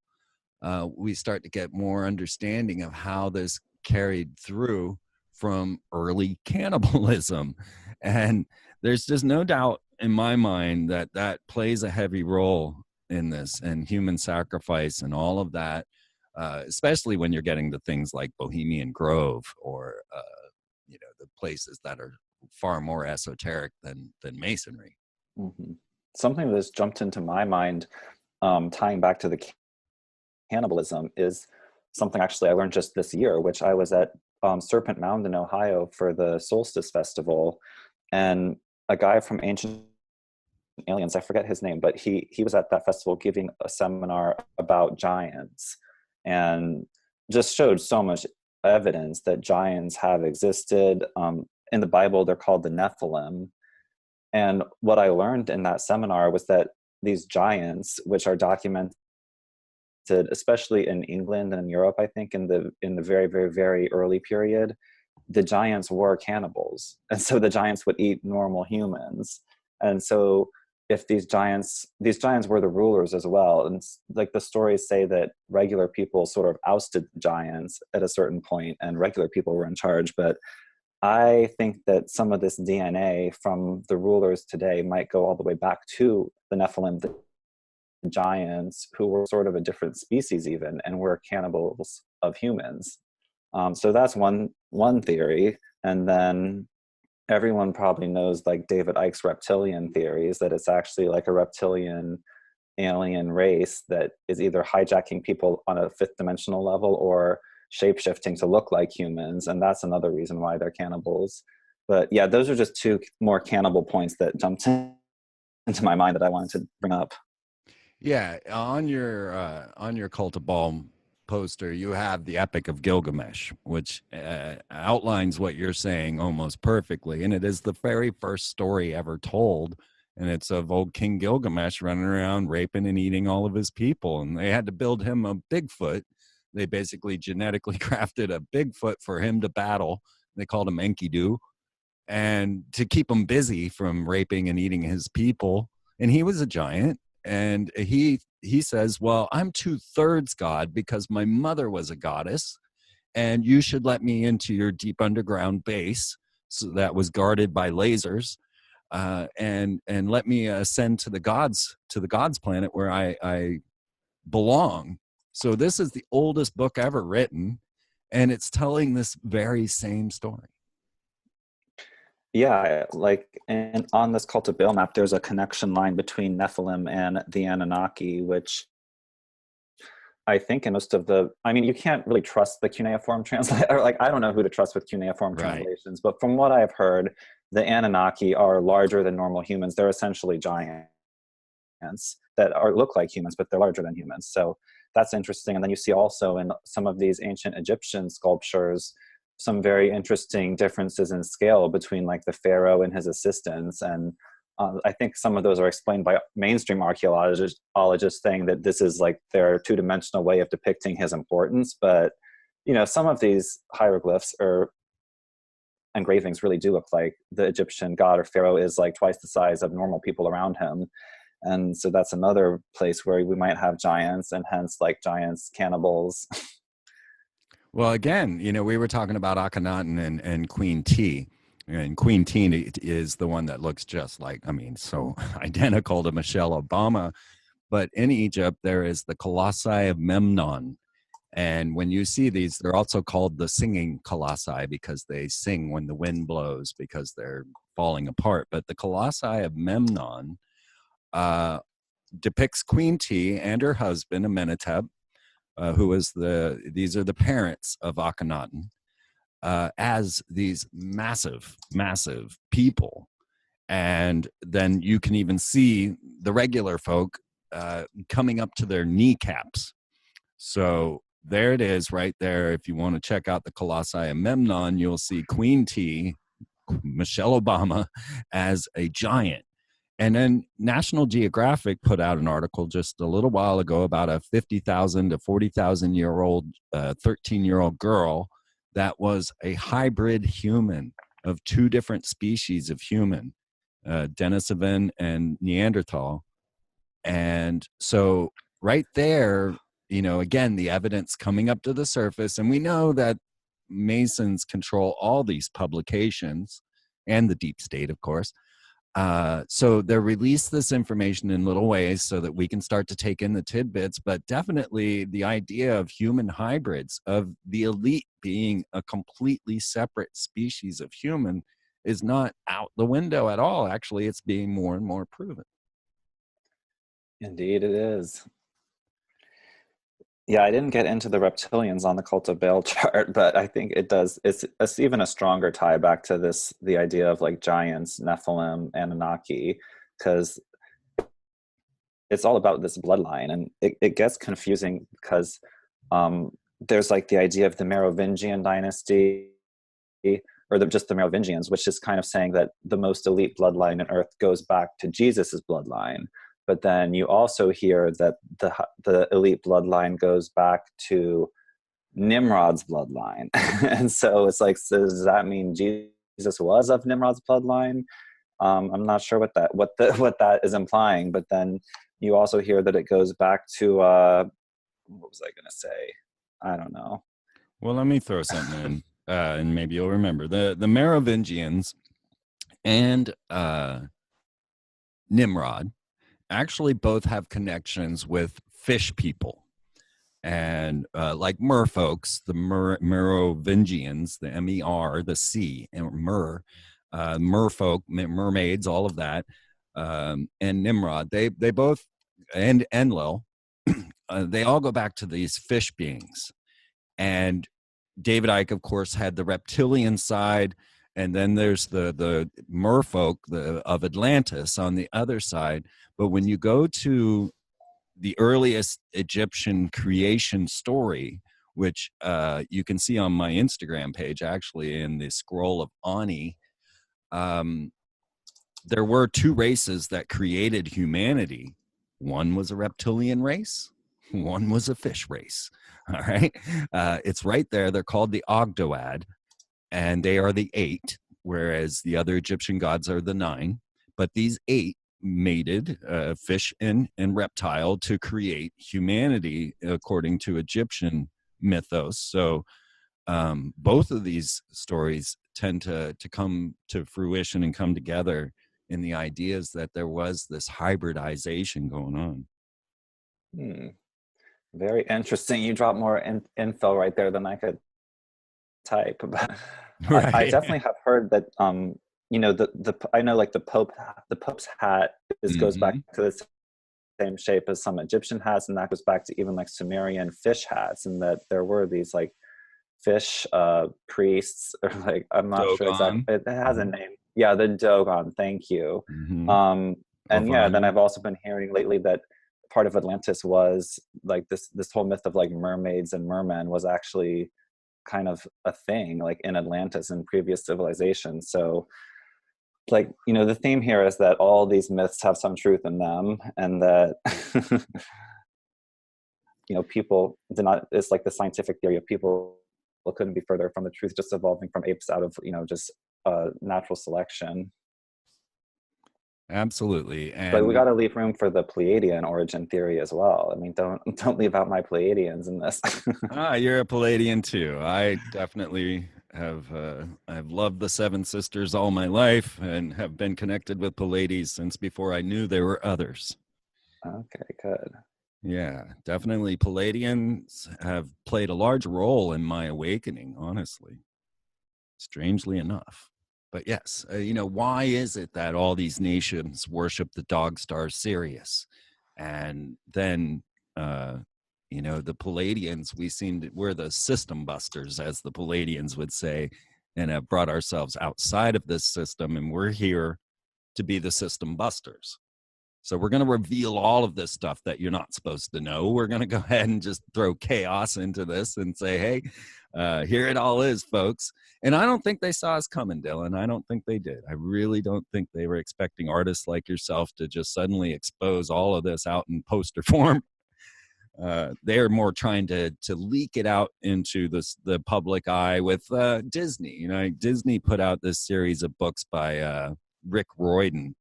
we start to get more understanding of how this carried through from early cannibalism. And there's just no doubt in my mind that that plays a heavy role in this, and human sacrifice and all of that, especially when you're getting to things like Bohemian Grove or the places that are far more esoteric than Masonry. Mm-hmm. Something that's jumped into my mind, tying back to the cannibalism, is something actually I learned just this year, which I was at Serpent Mound in Ohio for the Solstice Festival, and a guy from Ancient Aliens, I forget his name, but he was at that festival giving a seminar about giants, and just showed so much evidence that giants have existed. In the Bible, they're called the Nephilim. And what I learned in that seminar was that these giants, which are documented, especially in England and in Europe, I think in the very, very, very early period, the giants were cannibals. And so the giants would eat normal humans. And so if these giants were the rulers as well. And like the stories say that regular people sort of ousted the giants at a certain point and regular people were in charge. But I think that some of this DNA from the rulers today might go all the way back to the Nephilim, the giants, who were sort of a different species even, and were cannibals of humans. So that's one theory. And then everyone probably knows like David Icke's reptilian theories, that it's actually like a reptilian alien race that is either hijacking people on a fifth dimensional level or shape-shifting to look like humans, and that's another reason why they're cannibals. But yeah, those are just two more cannibal points that jumped into my mind that I wanted to bring up. Yeah, on your Cult of Baal poster, you have the Epic of Gilgamesh, which outlines what you're saying almost perfectly, and it is the very first story ever told, and it's of old King Gilgamesh running around raping and eating all of his people, and they had to build him a Bigfoot. They basically genetically crafted a Bigfoot for him to battle. They called him Enkidu, and to keep him busy from raping and eating his people. And he was a giant. And he says, well, I'm 2/3 God because my mother was a goddess, and you should let me into your deep underground base, so that was guarded by lasers, and let me ascend to the gods planet where I belong. So this is the oldest book ever written, and it's telling this very same story. Yeah, like, and on this Cult of Baal map, there's a connection line between Nephilim and the Anunnaki, which I think in most of you can't really trust the cuneiform translation, or like, I don't know who to trust with cuneiform translations, but from what I've heard, the Anunnaki are larger than normal humans. They're essentially giants that look like humans, but they're larger than humans. So that's interesting. And then you see also in some of these ancient Egyptian sculptures, some very interesting differences in scale between like the pharaoh and his assistants. And I think some of those are explained by mainstream archaeologists saying that this is like their two-dimensional way of depicting his importance. But, some of these hieroglyphs or engravings really do look like the Egyptian god or pharaoh is like twice the size of normal people around him. And so that's another place where we might have giants, and hence like giants, cannibals. Well, again, we were talking about Akhenaten and Queen T. And Queen T is the one that looks just like, so identical to Michelle Obama. But in Egypt, there is the Colossi of Memnon. And when you see these, they're also called the singing colossi because they sing when the wind blows because they're falling apart. But the Colossi of Memnon depicts Queen T and her husband, Amenhotep, these are the parents of Akhenaten, as these massive, massive people. And then you can even see the regular folk coming up to their kneecaps. So there it is right there. If you want to check out the Colossi of Memnon, you'll see Queen T, Michelle Obama, as a giant. And then National Geographic put out an article just a little while ago about a 50,000 to 40,000 year old 13-year-old girl that was a hybrid human of two different species of human, Denisovan and Neanderthal. And so right there, again, the evidence coming up to the surface. And we know that Masons control all these publications and the deep state, of course. So they release this information in little ways so that we can start to take in the tidbits, but definitely the idea of human hybrids, of the elite being a completely separate species of human, is not out the window at all. Actually, it's being more and more proven. Indeed, it is. Yeah, I didn't get into the reptilians on the Cult of Baal chart, but I think it does. It's even a stronger tie back to this, the idea of like giants, Nephilim, Anunnaki, because it's all about this bloodline, and it gets confusing because there's like the idea of the Merovingian dynasty, or just the Merovingians, which is kind of saying that the most elite bloodline on earth goes back to Jesus's bloodline. But then you also hear that the elite bloodline goes back to Nimrod's bloodline. And so it's like, so does that mean Jesus was of Nimrod's bloodline? I'm not sure what that is implying. But then you also hear that it goes back to what was I going to say? I don't know. Well, let me throw something in, and maybe you'll remember the Merovingians and Nimrod actually both have connections with fish people. And like merfolks, the Merovingians, the M-E-R, the C, and merfolk, mermaids, all of that, and Nimrod, they both, and Enlil, they all go back to these fish beings. And David Icke, of course, had the reptilian side, and then there's the merfolk of Atlantis on the other side. But when you go to the earliest Egyptian creation story, which you can see on my Instagram page, actually, in the Scroll of Ani, there were two races that created humanity. One was a reptilian race, one was a fish race. All right. It's right there. They're called the Ogdoad, and they are the 8, whereas the other Egyptian gods are the 9. But these 8 mated, fish and reptile, to create humanity according to Egyptian mythos. So both of these stories tend to come to fruition and come together in the ideas that there was this hybridization going on. Very interesting. You dropped more info right there than I could type. But Right. I definitely have heard that you know, I know like the Pope's hat goes back to the same shape as some Egyptian hats, and that goes back to even like Sumerian fish hats, and that there were these like fish priests, or like, I'm not Dogon. sure exactly, it has a name. Yeah, the Dogon, thank you. And yeah, then I've also been hearing lately that part of Atlantis was like this whole myth of like mermaids and mermen was actually kind of a thing like in Atlantis and previous civilizations. So like, you know, the theme here is that all these myths have some truth in them, and that you know, people did not, it's like the scientific theory of people couldn't be further from the truth, just evolving from apes out of, you know, just natural selection. Absolutely. And but we got to leave room for the Pleiadian origin theory as well. I mean, don't leave out my Pleiadians in this. You're a Palladian too. I definitely have I've loved the Seven Sisters all my life and have been connected with Pallades since before I knew there were others. Okay, good. Yeah, definitely Palladians have played a large role in my awakening, honestly, strangely enough. But yes, you know, why is it that all these nations worship the dog star Sirius? And then, you know, the Palladians, we're the system busters, as the Palladians would say, and have brought ourselves outside of this system, and we're here to be the system busters. So we're going to reveal all of this stuff that you're not supposed to know. We're going to go ahead and just throw chaos into this and say, hey, here it all is, folks. And I don't think they saw us coming, Dylan. I don't think they did. I really don't think they were expecting artists like yourself to just suddenly expose all of this out in poster form. They're more trying to leak it out into the public eye with Disney. You know, Disney put out this series of books by Rick Riordan.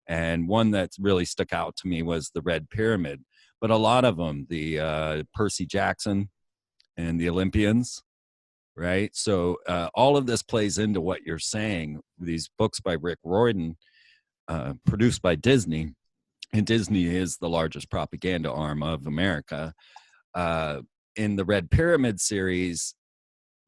And one that really stuck out to me was the Red Pyramid. But a lot of them, the Percy Jackson and the Olympians, right? So all of this plays into what you're saying. These books by Rick Riordan produced by Disney, and Disney is the largest propaganda arm of America. In the Red Pyramid series,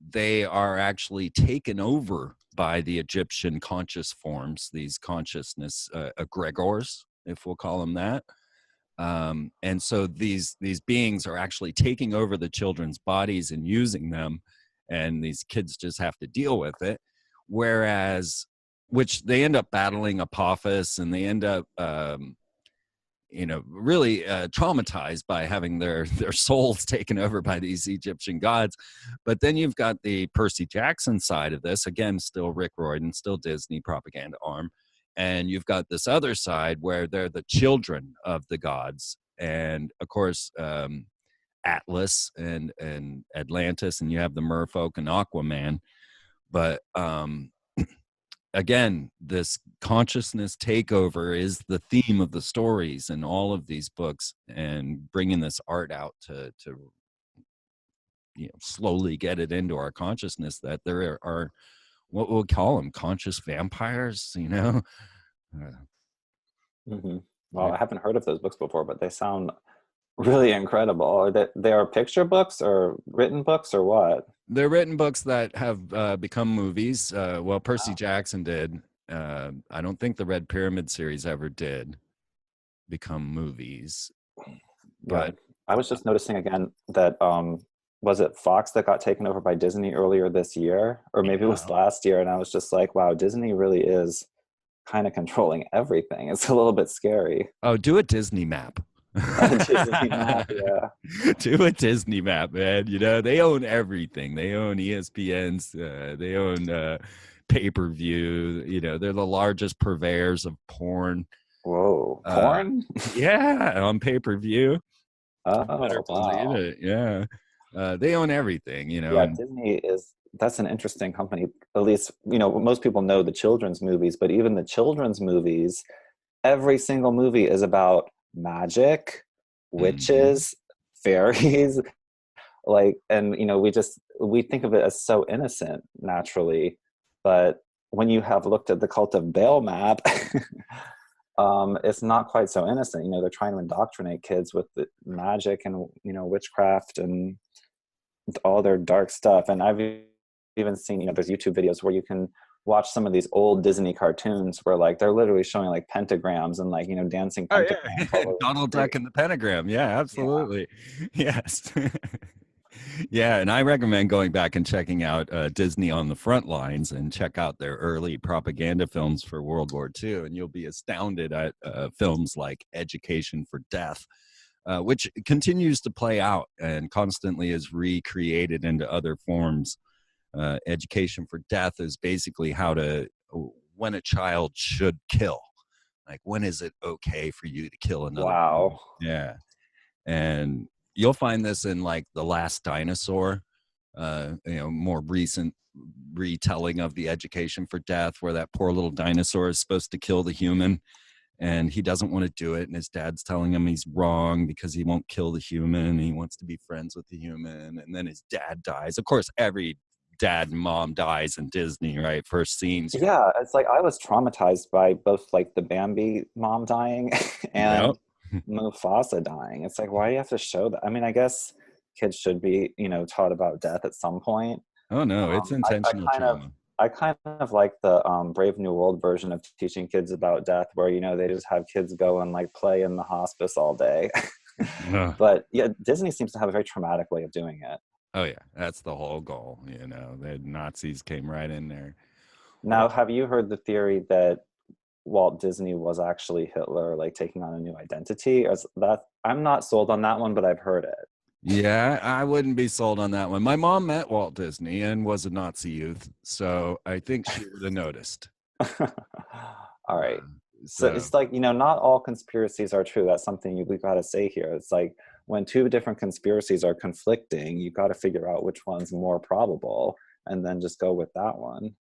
they are actually taken over by the Egyptian conscious forms, these consciousness egregores, if we'll call them that. And so these beings are actually taking over the children's bodies and using them, and these kids just have to deal with it. Whereas, which they end up battling Apophis, and they end up really traumatized by having their souls taken over by these Egyptian gods. But then you've got the Percy Jackson side of this, again, still Rick Riordan, still Disney propaganda arm. And you've got this other side where they're the children of the gods. And of course, Atlas and Atlantis, and you have the merfolk and Aquaman. But again, this consciousness takeover is the theme of the stories in all of these books, and bringing this art out to slowly get it into our consciousness that there are what we'll call them conscious vampires. Mm-hmm. Well, I haven't heard of those books before, but they sound really incredible. Are they are picture books or written books or what? They're written books that have become movies. Well, Percy Jackson did. I don't think the Red Pyramid series ever did become movies. But I was just noticing again that was it Fox that got taken over by Disney earlier this year, or maybe it was last year, and I was just like, wow, Disney really is kind of controlling everything. It's a little bit scary. Oh, do a Disney map. Disney map, yeah. Do a Disney map, man. They own everything. They own ESPN's. They own pay-per-view. They're the largest purveyors of porn. Whoa, porn? Yeah, on pay-per-view. Oh, wow. It. Yeah. They own everything, Yeah, Disney that's an interesting company. At least, most people know the children's movies, but even the children's movies, every single movie is about magic, witches, fairies, and we think of it as so innocent naturally, but when you have looked at the Cult of Baal map, it's not quite so innocent. They're trying to indoctrinate kids with the magic and witchcraft and all their dark stuff. And I've even seen there's YouTube videos where you can watch some of these old Disney cartoons where they're literally showing pentagrams and dancing pentagrams. Oh, yeah. Donald Duck and the pentagram. Yeah, absolutely. Yeah. Yes. Yeah, and I recommend going back and checking out Disney on the Front Lines and check out their early propaganda films for World War II, and you'll be astounded at films like Education for Death, which continues to play out and constantly is recreated into other forms. Education for Death is basically when a child should kill. When is it okay for you to kill another? Wow. Yeah. And you'll find this in The Last Dinosaur, more recent retelling of the Education for Death, where that poor little dinosaur is supposed to kill the human, and he doesn't want to do it, and his dad's telling him he's wrong because he won't kill the human, and he wants to be friends with the human, and then his dad dies. Of course, every dad and mom dies in Disney, right? First scenes. Yeah, it's I was traumatized by both the Bambi mom dying and Mufasa dying. It's why do you have to show that? I mean, I guess kids should be taught about death at some point. Oh no, it's intentional trauma. I kind of like the Brave New World version of teaching kids about death, where they just have kids go and play in the hospice all day. But yeah, Disney seems to have a very traumatic way of doing it. Oh yeah, that's the whole goal. The Nazis came right in there. Now, have you heard the theory that Walt Disney was actually Hitler, taking on a new identity? I'm not sold on that one, but I've heard it. Yeah, I wouldn't be sold on that one. My mom met Walt Disney and was a Nazi youth, so I think she would have noticed. All right. So it's not all conspiracies are true. That's something we've got to say here. It's when two different conspiracies are conflicting, you've got to figure out which one's more probable and then just go with that one.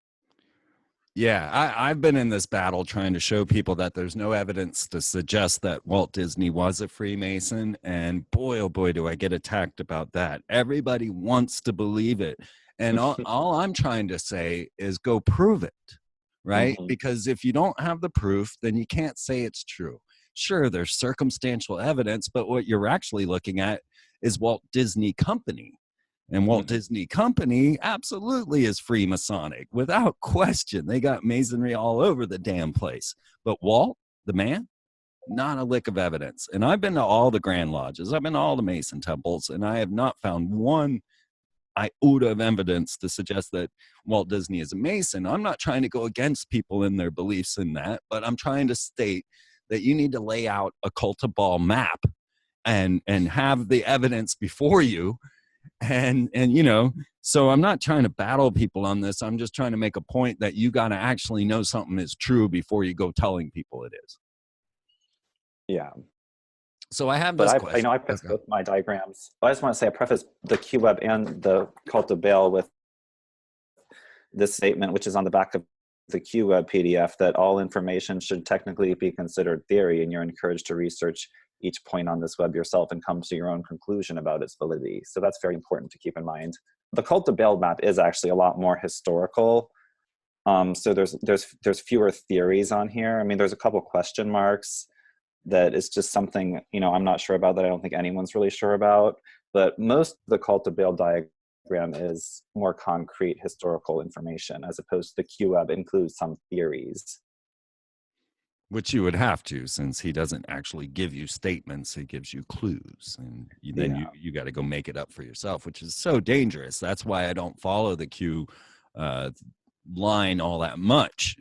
Yeah, I've been in this battle trying to show people that there's no evidence to suggest that Walt Disney was a Freemason. And boy, oh boy, do I get attacked about that. Everybody wants to believe it. And all I'm trying to say is go prove it. right? Because if you don't have the proof, then you can't say it's true. Sure, there's circumstantial evidence, but what you're actually looking at is Walt Disney Company. And Walt Disney Company absolutely is Freemasonic, without question. They got masonry all over the damn place. But Walt, the man, not a lick of evidence. And I've been to all the Grand Lodges. I've been to all the Mason temples, and I have not found one iota of evidence to suggest that Walt Disney is a Mason. I'm not trying to go against people in their beliefs in that, but I'm trying to state that you need to lay out a Cult of Baal map and have the evidence before you. And you know, so I'm not trying to battle people on this. I'm just trying to make a point that you got to actually know something is true before you go telling people it is. Yeah. So I have this question. I preface both my diagrams. I just want to say I preface the QWeb and the Cult of Baal with this statement, which is on the back of the QWeb PDF, that all information should technically be considered theory, and you're encouraged to research each point on this web yourself and come to your own conclusion about its validity. So that's very important to keep in mind. The Cult of Baal map is actually a lot more historical. So there's fewer theories on here. I mean, there's a couple question marks that is just something, you know, I'm not sure about, that I don't think anyone's really sure about. But most of the Cult of Baal diagram is more concrete historical information, as opposed to the QWeb includes some theories. Which you would have to, since he doesn't actually give you statements, he gives you clues, and then you got to go make it up for yourself, which is so dangerous. That's why I don't follow the Q line all that much.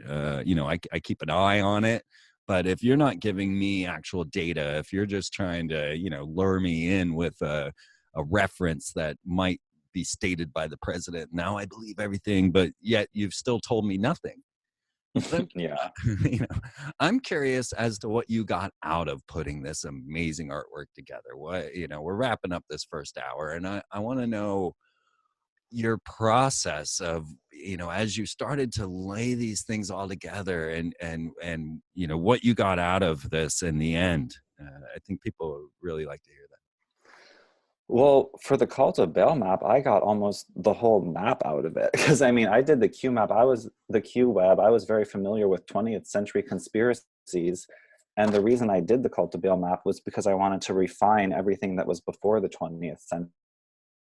You know, I keep an eye on it, but if you're not giving me actual data, if you're just trying to, you know, lure me in with a reference that might be stated by the president, now I believe everything, but yet you've still told me nothing. Yeah. You know, I'm curious as to what you got out of putting this amazing artwork together. What, you know, we're wrapping up this first hour, and I want to know your process of, you know, as you started to lay these things all together, and you know, what you got out of this in the end. I think people really like to hear that. Well, for the Cult of Baal map, I got almost the whole map out of it. Because I mean, I did the Q map. I was very familiar with 20th century conspiracies. And the reason I did the Cult of Baal map was because I wanted to refine everything that was before the 20th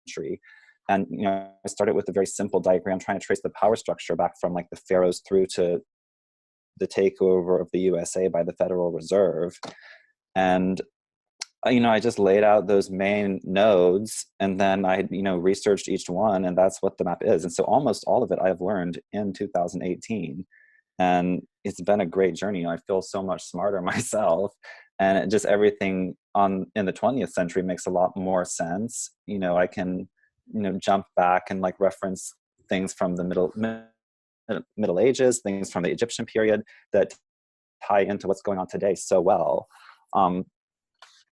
century. And, you know, I started with a very simple diagram trying to trace the power structure back from like the pharaohs through to the takeover of the USA by the Federal Reserve. And you know, I just laid out those main nodes, and then I, you know, researched each one, and that's what the map is. And so almost all of it I've learned in 2018, and it's been a great journey. I feel so much smarter myself, and it just everything in the 20th century makes a lot more sense. You know, I can, you know, jump back and like reference things from the Middle Ages, things from the Egyptian period that tie into what's going on today so well.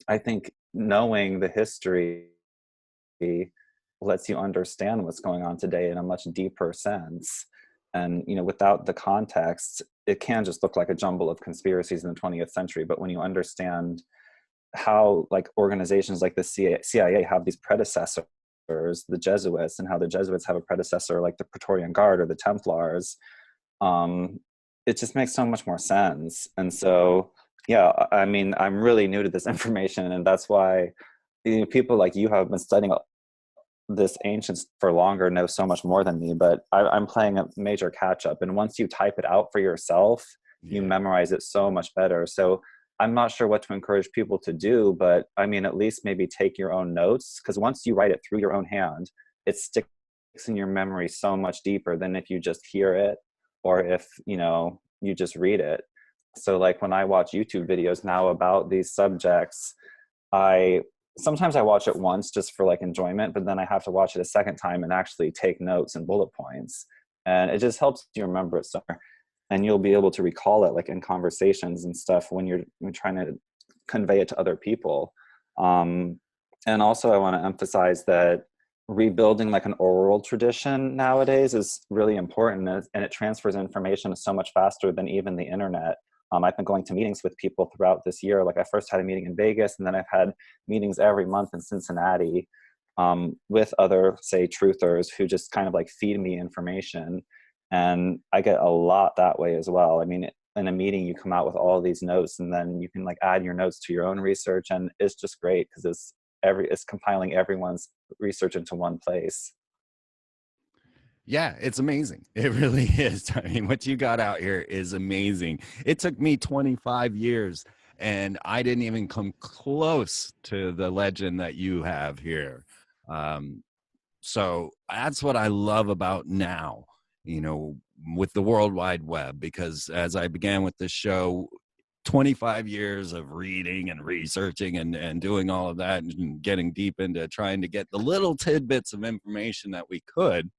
I think knowing the history lets you understand what's going on today in a much deeper sense. And, you know, without the context, it can just look like a jumble of conspiracies in the 20th century. But when you understand how like organizations like the CIA have these predecessors, the Jesuits, and how the Jesuits have a predecessor like the Praetorian Guard or the Templars, it just makes so much more sense. And so, yeah, I mean, I'm really new to this information, and that's why, you know, people like you have been studying this ancients for longer, know so much more than me, but I'm playing a major catch up. And once you type it out for yourself, you memorize it so much better. So I'm not sure what to encourage people to do, but I mean, at least maybe take your own notes, because once you write it through your own hand, it sticks in your memory so much deeper than if you just hear it, or if, you know, you just read it. So like when I watch YouTube videos now about these subjects, sometimes I watch it once just for like enjoyment, but then I have to watch it a second time and actually take notes and bullet points. And it just helps you remember it somewhere. And you'll be able to recall it like in conversations and stuff when you're trying to convey it to other people. And also I want to emphasize that rebuilding like an oral tradition nowadays is really important, and it transfers information so much faster than even the internet. I've been going to meetings with people throughout this year. Like I first had a meeting in Vegas, and then I've had meetings every month in Cincinnati with other, say, truthers who just kind of like feed me information. And I get a lot that way as well. I mean, in a meeting, you come out with all these notes, and then you can like add your notes to your own research, and it's just great because it's compiling everyone's research into one place. Yeah, it's amazing. It really is. I mean, what you got out here is amazing. It took me 25 years, and I didn't even come close to the legend that you have here. So that's what I love about now, you know, with the World Wide Web, because as I began with this show, 25 years of reading and researching and doing all of that and getting deep into trying to get the little tidbits of information that we could,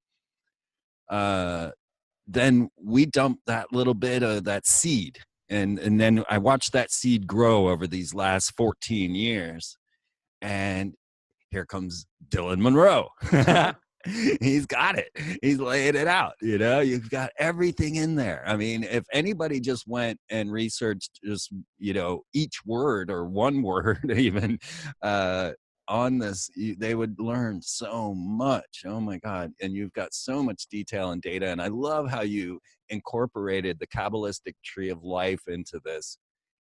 then we dumped that little bit of that seed. And then I watched that seed grow over these last 14 years. And here comes Dylan Monroe. He's got it. He's laying it out. You know, you've got everything in there. I mean, if anybody just went and researched just, you know, each word or one word even on this, they would learn so much. Oh my God. And you've got so much detail and data. And I love how you incorporated the Kabbalistic tree of life into this,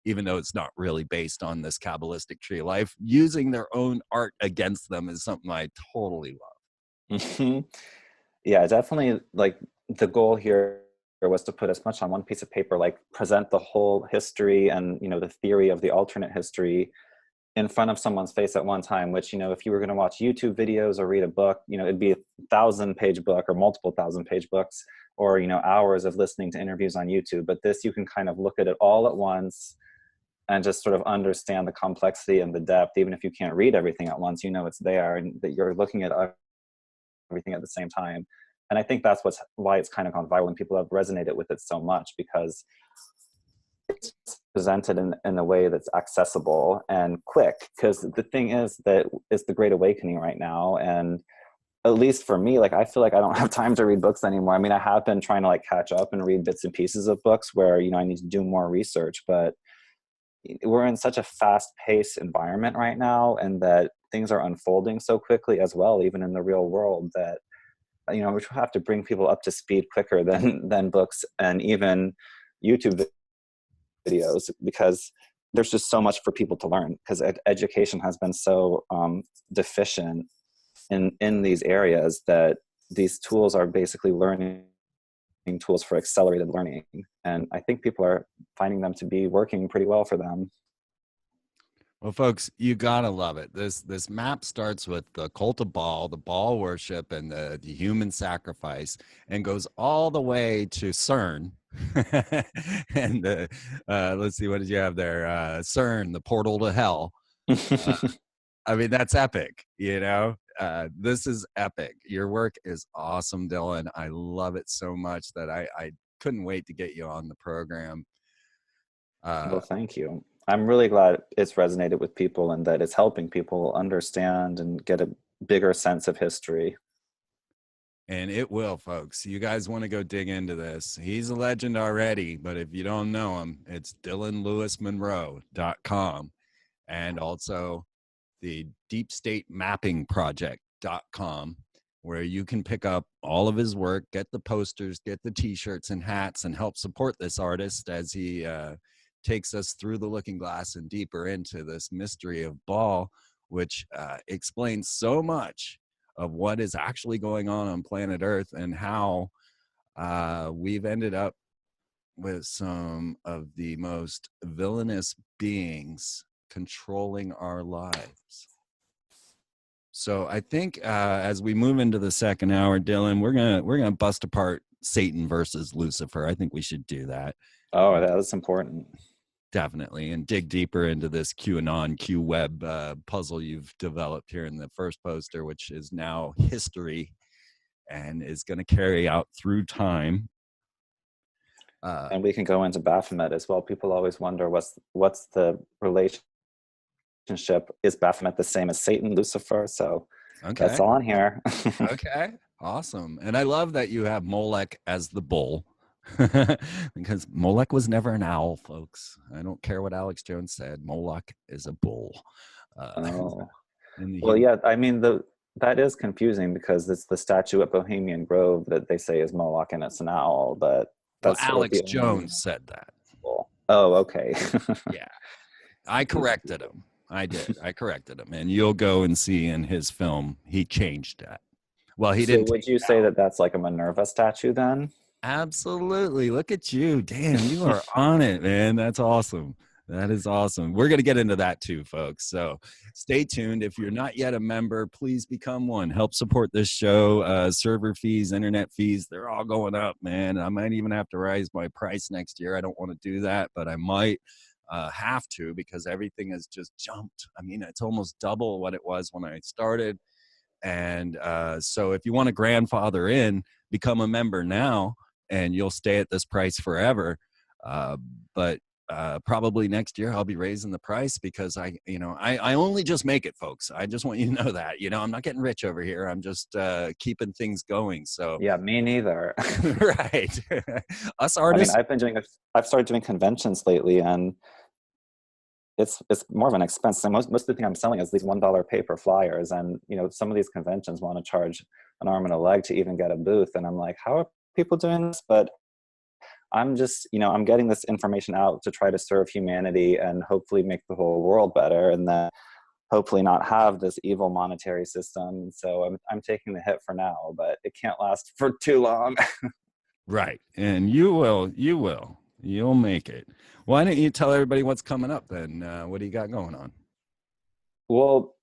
even though it's not really based on this Kabbalistic tree of life. Using their own art against them is something I totally love. Yeah, definitely. Like the goal here was to put as much on one piece of paper, like present the whole history and, you know, the theory of the alternate history in front of someone's face at one time, which, you know, if you were going to watch YouTube videos or read a book, you know, it'd be a 1,000-page book or multiple 1,000-page books, or, you know, hours of listening to interviews on YouTube. But this, you can kind of look at it all at once and just sort of understand the complexity and the depth. Even if you can't read everything at once, you know it's there and that you're looking at everything at the same time. And I think that's why it's kind of gone viral and people have resonated with it so much, because it's presented in a way that's accessible and quick. Because the thing is that it's the Great Awakening right now, and at least for me, like I feel like I don't have time to read books anymore. I mean, I have been trying to like catch up and read bits and pieces of books where, you know, I need to do more research, but we're in such a fast-paced environment right now, and that things are unfolding so quickly as well, even in the real world, that, you know, we have to bring people up to speed quicker than books and even YouTube videos, because there's just so much for people to learn, because education has been so deficient in these areas that these tools are basically learning tools for accelerated learning. And I think people are finding them to be working pretty well for them. Well, folks, you gotta love it. This map starts with the Cult of Baal, the Baal worship, and the human sacrifice, and goes all the way to CERN. And let's see, what did you have there? CERN, the portal to hell. I mean, that's epic. You know, this is epic. Your work is awesome, Dylan. I love it so much that I couldn't wait to get you on the program. Well, thank you. I'm really glad it's resonated with people and that it's helping people understand and get a bigger sense of history. And it will, folks. You guys want to go dig into this. He's a legend already, but if you don't know him, it's DylanLewisMonroe.com, and also the DeepStateMappingProject.com, where you can pick up all of his work, get the posters, get the t-shirts and hats, and help support this artist as he takes us through the looking glass and deeper into this mystery of Baal, which explains so much of what is actually going on planet Earth, and how we've ended up with some of the most villainous beings controlling our lives. So I think as we move into the second hour, Dylan, we're gonna bust apart Satan versus Lucifer. I think we should do that. Oh, that's important. Definitely, and dig deeper into this QAnon, Q-Web puzzle you've developed here in the first poster, which is now history and is going to carry out through time. And we can go into Baphomet as well. People always wonder what's the relationship. Is Baphomet the same as Satan, Lucifer? So that's all on here. Okay, awesome. And I love that you have Molech as the bull. Because Molech was never an owl, folks. I don't care what Alex Jones said. Molech is a bull. Oh. Well, yeah, I mean, the that is confusing because it's the statue at Bohemian Grove that they say is Moloch and it's an owl, but Well, that's sort of Alex the only. Jones said that. Oh, okay. Yeah. I corrected him. I did. I corrected him. And you'll go and see in his film, he changed that. Well, he So didn't. would you say that that's like a Minerva statue then? Absolutely. Look at you. Damn, you are on it, man. That's awesome. That is awesome. We're going to get into that too, folks. So stay tuned. If you're not yet a member, please become one. Help support this show. Server fees, internet fees, they're all going up, man. I might even have to raise my price next year. I don't want to do that, but I might have to because everything has just jumped. I mean, it's almost double what it was when I started. And so if you want to grandfather in, become a member now and you'll stay at this price forever. But probably next year I'll be raising the price because I only just make it, folks. I just want you to know that, I'm not getting rich over here. I'm just keeping things going. So Yeah, me neither. right. Us artists. I mean, I've started doing conventions lately, and it's more of an expense. And most of the thing I'm selling is these $1 paper flyers, and some of these conventions want to charge an arm and a leg to even get a booth, and I'm like, how are people doing this? But I'm just, I'm getting this information out to try to serve humanity and hopefully make the whole world better, and then hopefully not have this evil monetary system. So I'm taking the hit for now, but it can't last for too long. Right. And you'll make it. Why don't you tell everybody what's coming up then? What do you got going on? Well,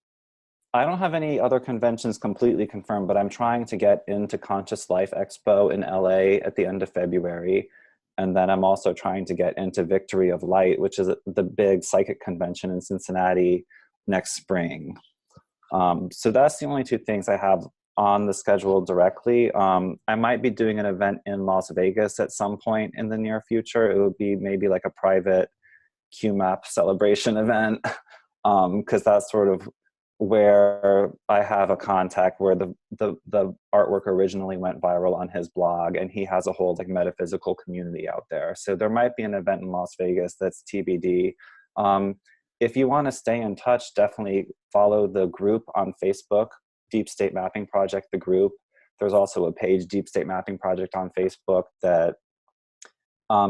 I don't have any other conventions completely confirmed, but I'm trying to get into Conscious Life Expo in LA at the end of February. And then I'm also trying to get into Victory of Light, which is the big psychic convention in Cincinnati next spring. So that's the only two things I have on the schedule directly. I might be doing an event in Las Vegas at some point in the near future. It would be maybe like a private QMAP celebration event, because that's sort of where I have a contact where the artwork originally went viral on his blog, and he has a whole like metaphysical community out there. So there might be an event in Las Vegas that's TBD. If you want to stay in touch, definitely follow the group on Facebook, Deep State Mapping Project, the group. There's also a page, Deep State Mapping Project, on Facebook that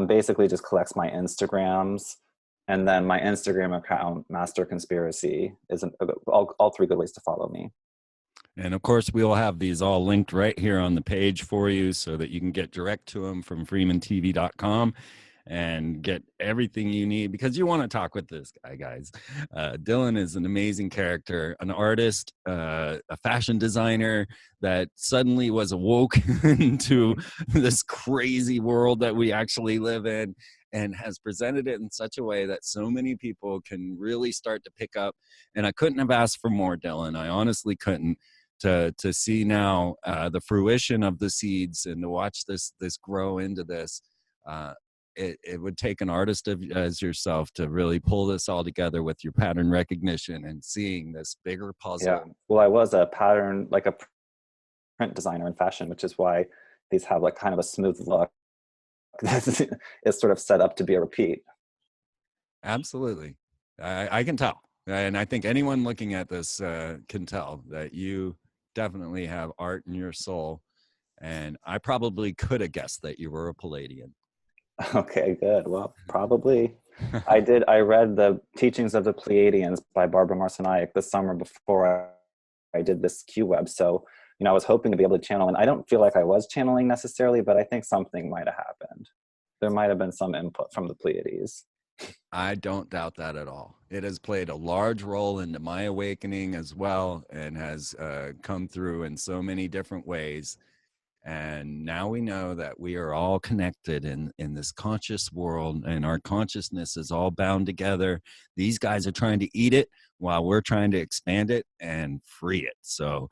basically just collects my Instagrams. And then my Instagram account, Master Conspiracy, is all three good ways to follow me. And of course, we will have these all linked right here on the page for you so that you can get direct to them from FreemanTV.com and get everything you need, because you want to talk with this guy, guys. Dylan is an amazing character, an artist, a fashion designer that suddenly was awoke into this crazy world that we actually live in, and has presented it in such a way that so many people can really start to pick up. And I couldn't have asked for more, Dylan. I honestly couldn't. To see now the fruition of the seeds and to watch this grow into this. It would take an artist as yourself to really pull this all together with your pattern recognition and seeing this bigger puzzle. Yeah. Well, I was a pattern, like a print designer in fashion, which is why these have like kind of a smooth look. It's sort of set up to be a repeat. Absolutely. I can tell. And I think anyone looking at this can tell that you definitely have art in your soul. And I probably could have guessed that you were a Palladian. Okay, good. Well, probably. I read the Teachings of the Pleiadians by Barbara Marciniak this summer before I did this Q-Web. So, I was hoping to be able to channel, and I don't feel like I was channeling necessarily, but I think something might have happened. There might have been some input from the Pleiades. I don't doubt that at all. It has played a large role into my awakening as well, and has come through in so many different ways. And now we know that we are all connected in this conscious world, and our consciousness is all bound together. These guys are trying to eat it while we're trying to expand it and free it. So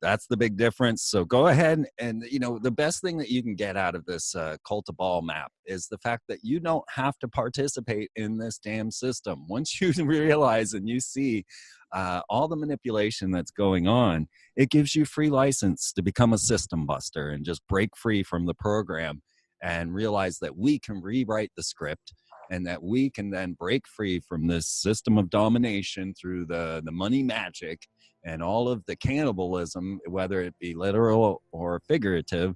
that's the big difference. So go ahead and, the best thing that you can get out of this Cult of Baal map is the fact that you don't have to participate in this damn system. Once you realize and you see all the manipulation that's going on, it gives you free license to become a system buster and just break free from the program and realize that we can rewrite the script and that we can then break free from this system of domination through the money magic and all of the cannibalism, whether it be literal or figurative,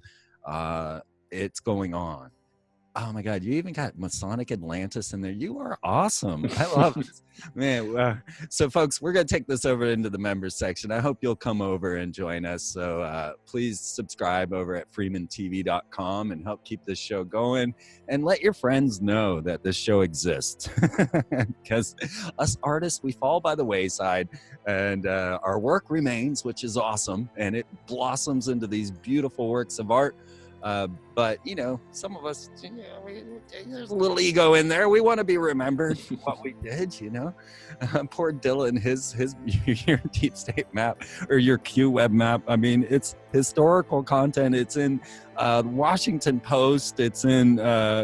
it's going on. Oh my God, you even got Masonic Atlantis in there. You are awesome. I love this. Man. So folks, we're going to take this over into the members section. I hope you'll come over and join us. So please subscribe over at FreemanTV.com and help keep this show going, and let your friends know that this show exists. Because us artists, we fall by the wayside, and our work remains, which is awesome. And it blossoms into these beautiful works of art. But, you know, some of us, you know, there's a little ego in there. We want to be remembered for what we did, you know. Poor Dylan, your deep state map or your Q web map. I mean, it's historical content. It's in Washington Post. It's in,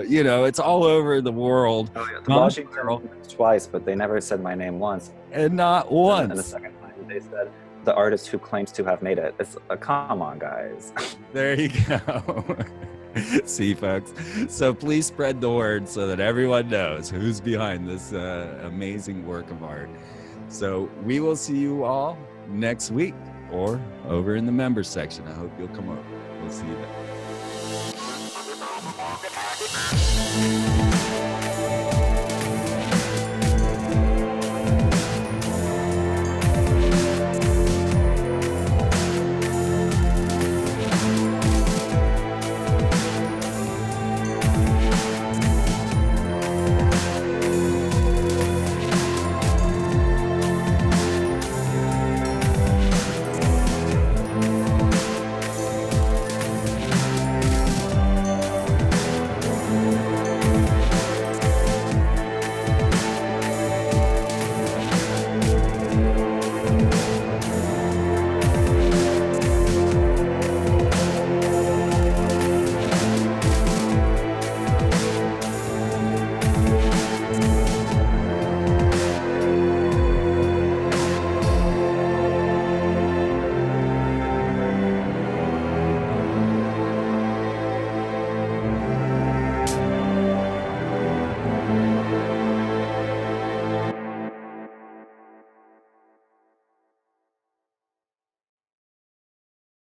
you know, it's all over the world. Oh, yeah, the Washington twice, but they never said my name once. And not once. And the second time they said, the artist who claims to have made it. It's come on, guys. There you go. See, folks. So please spread the word so that everyone knows who's behind this amazing work of art. So we will see you all next week or over in the members section. I hope you'll come over. We'll see you there.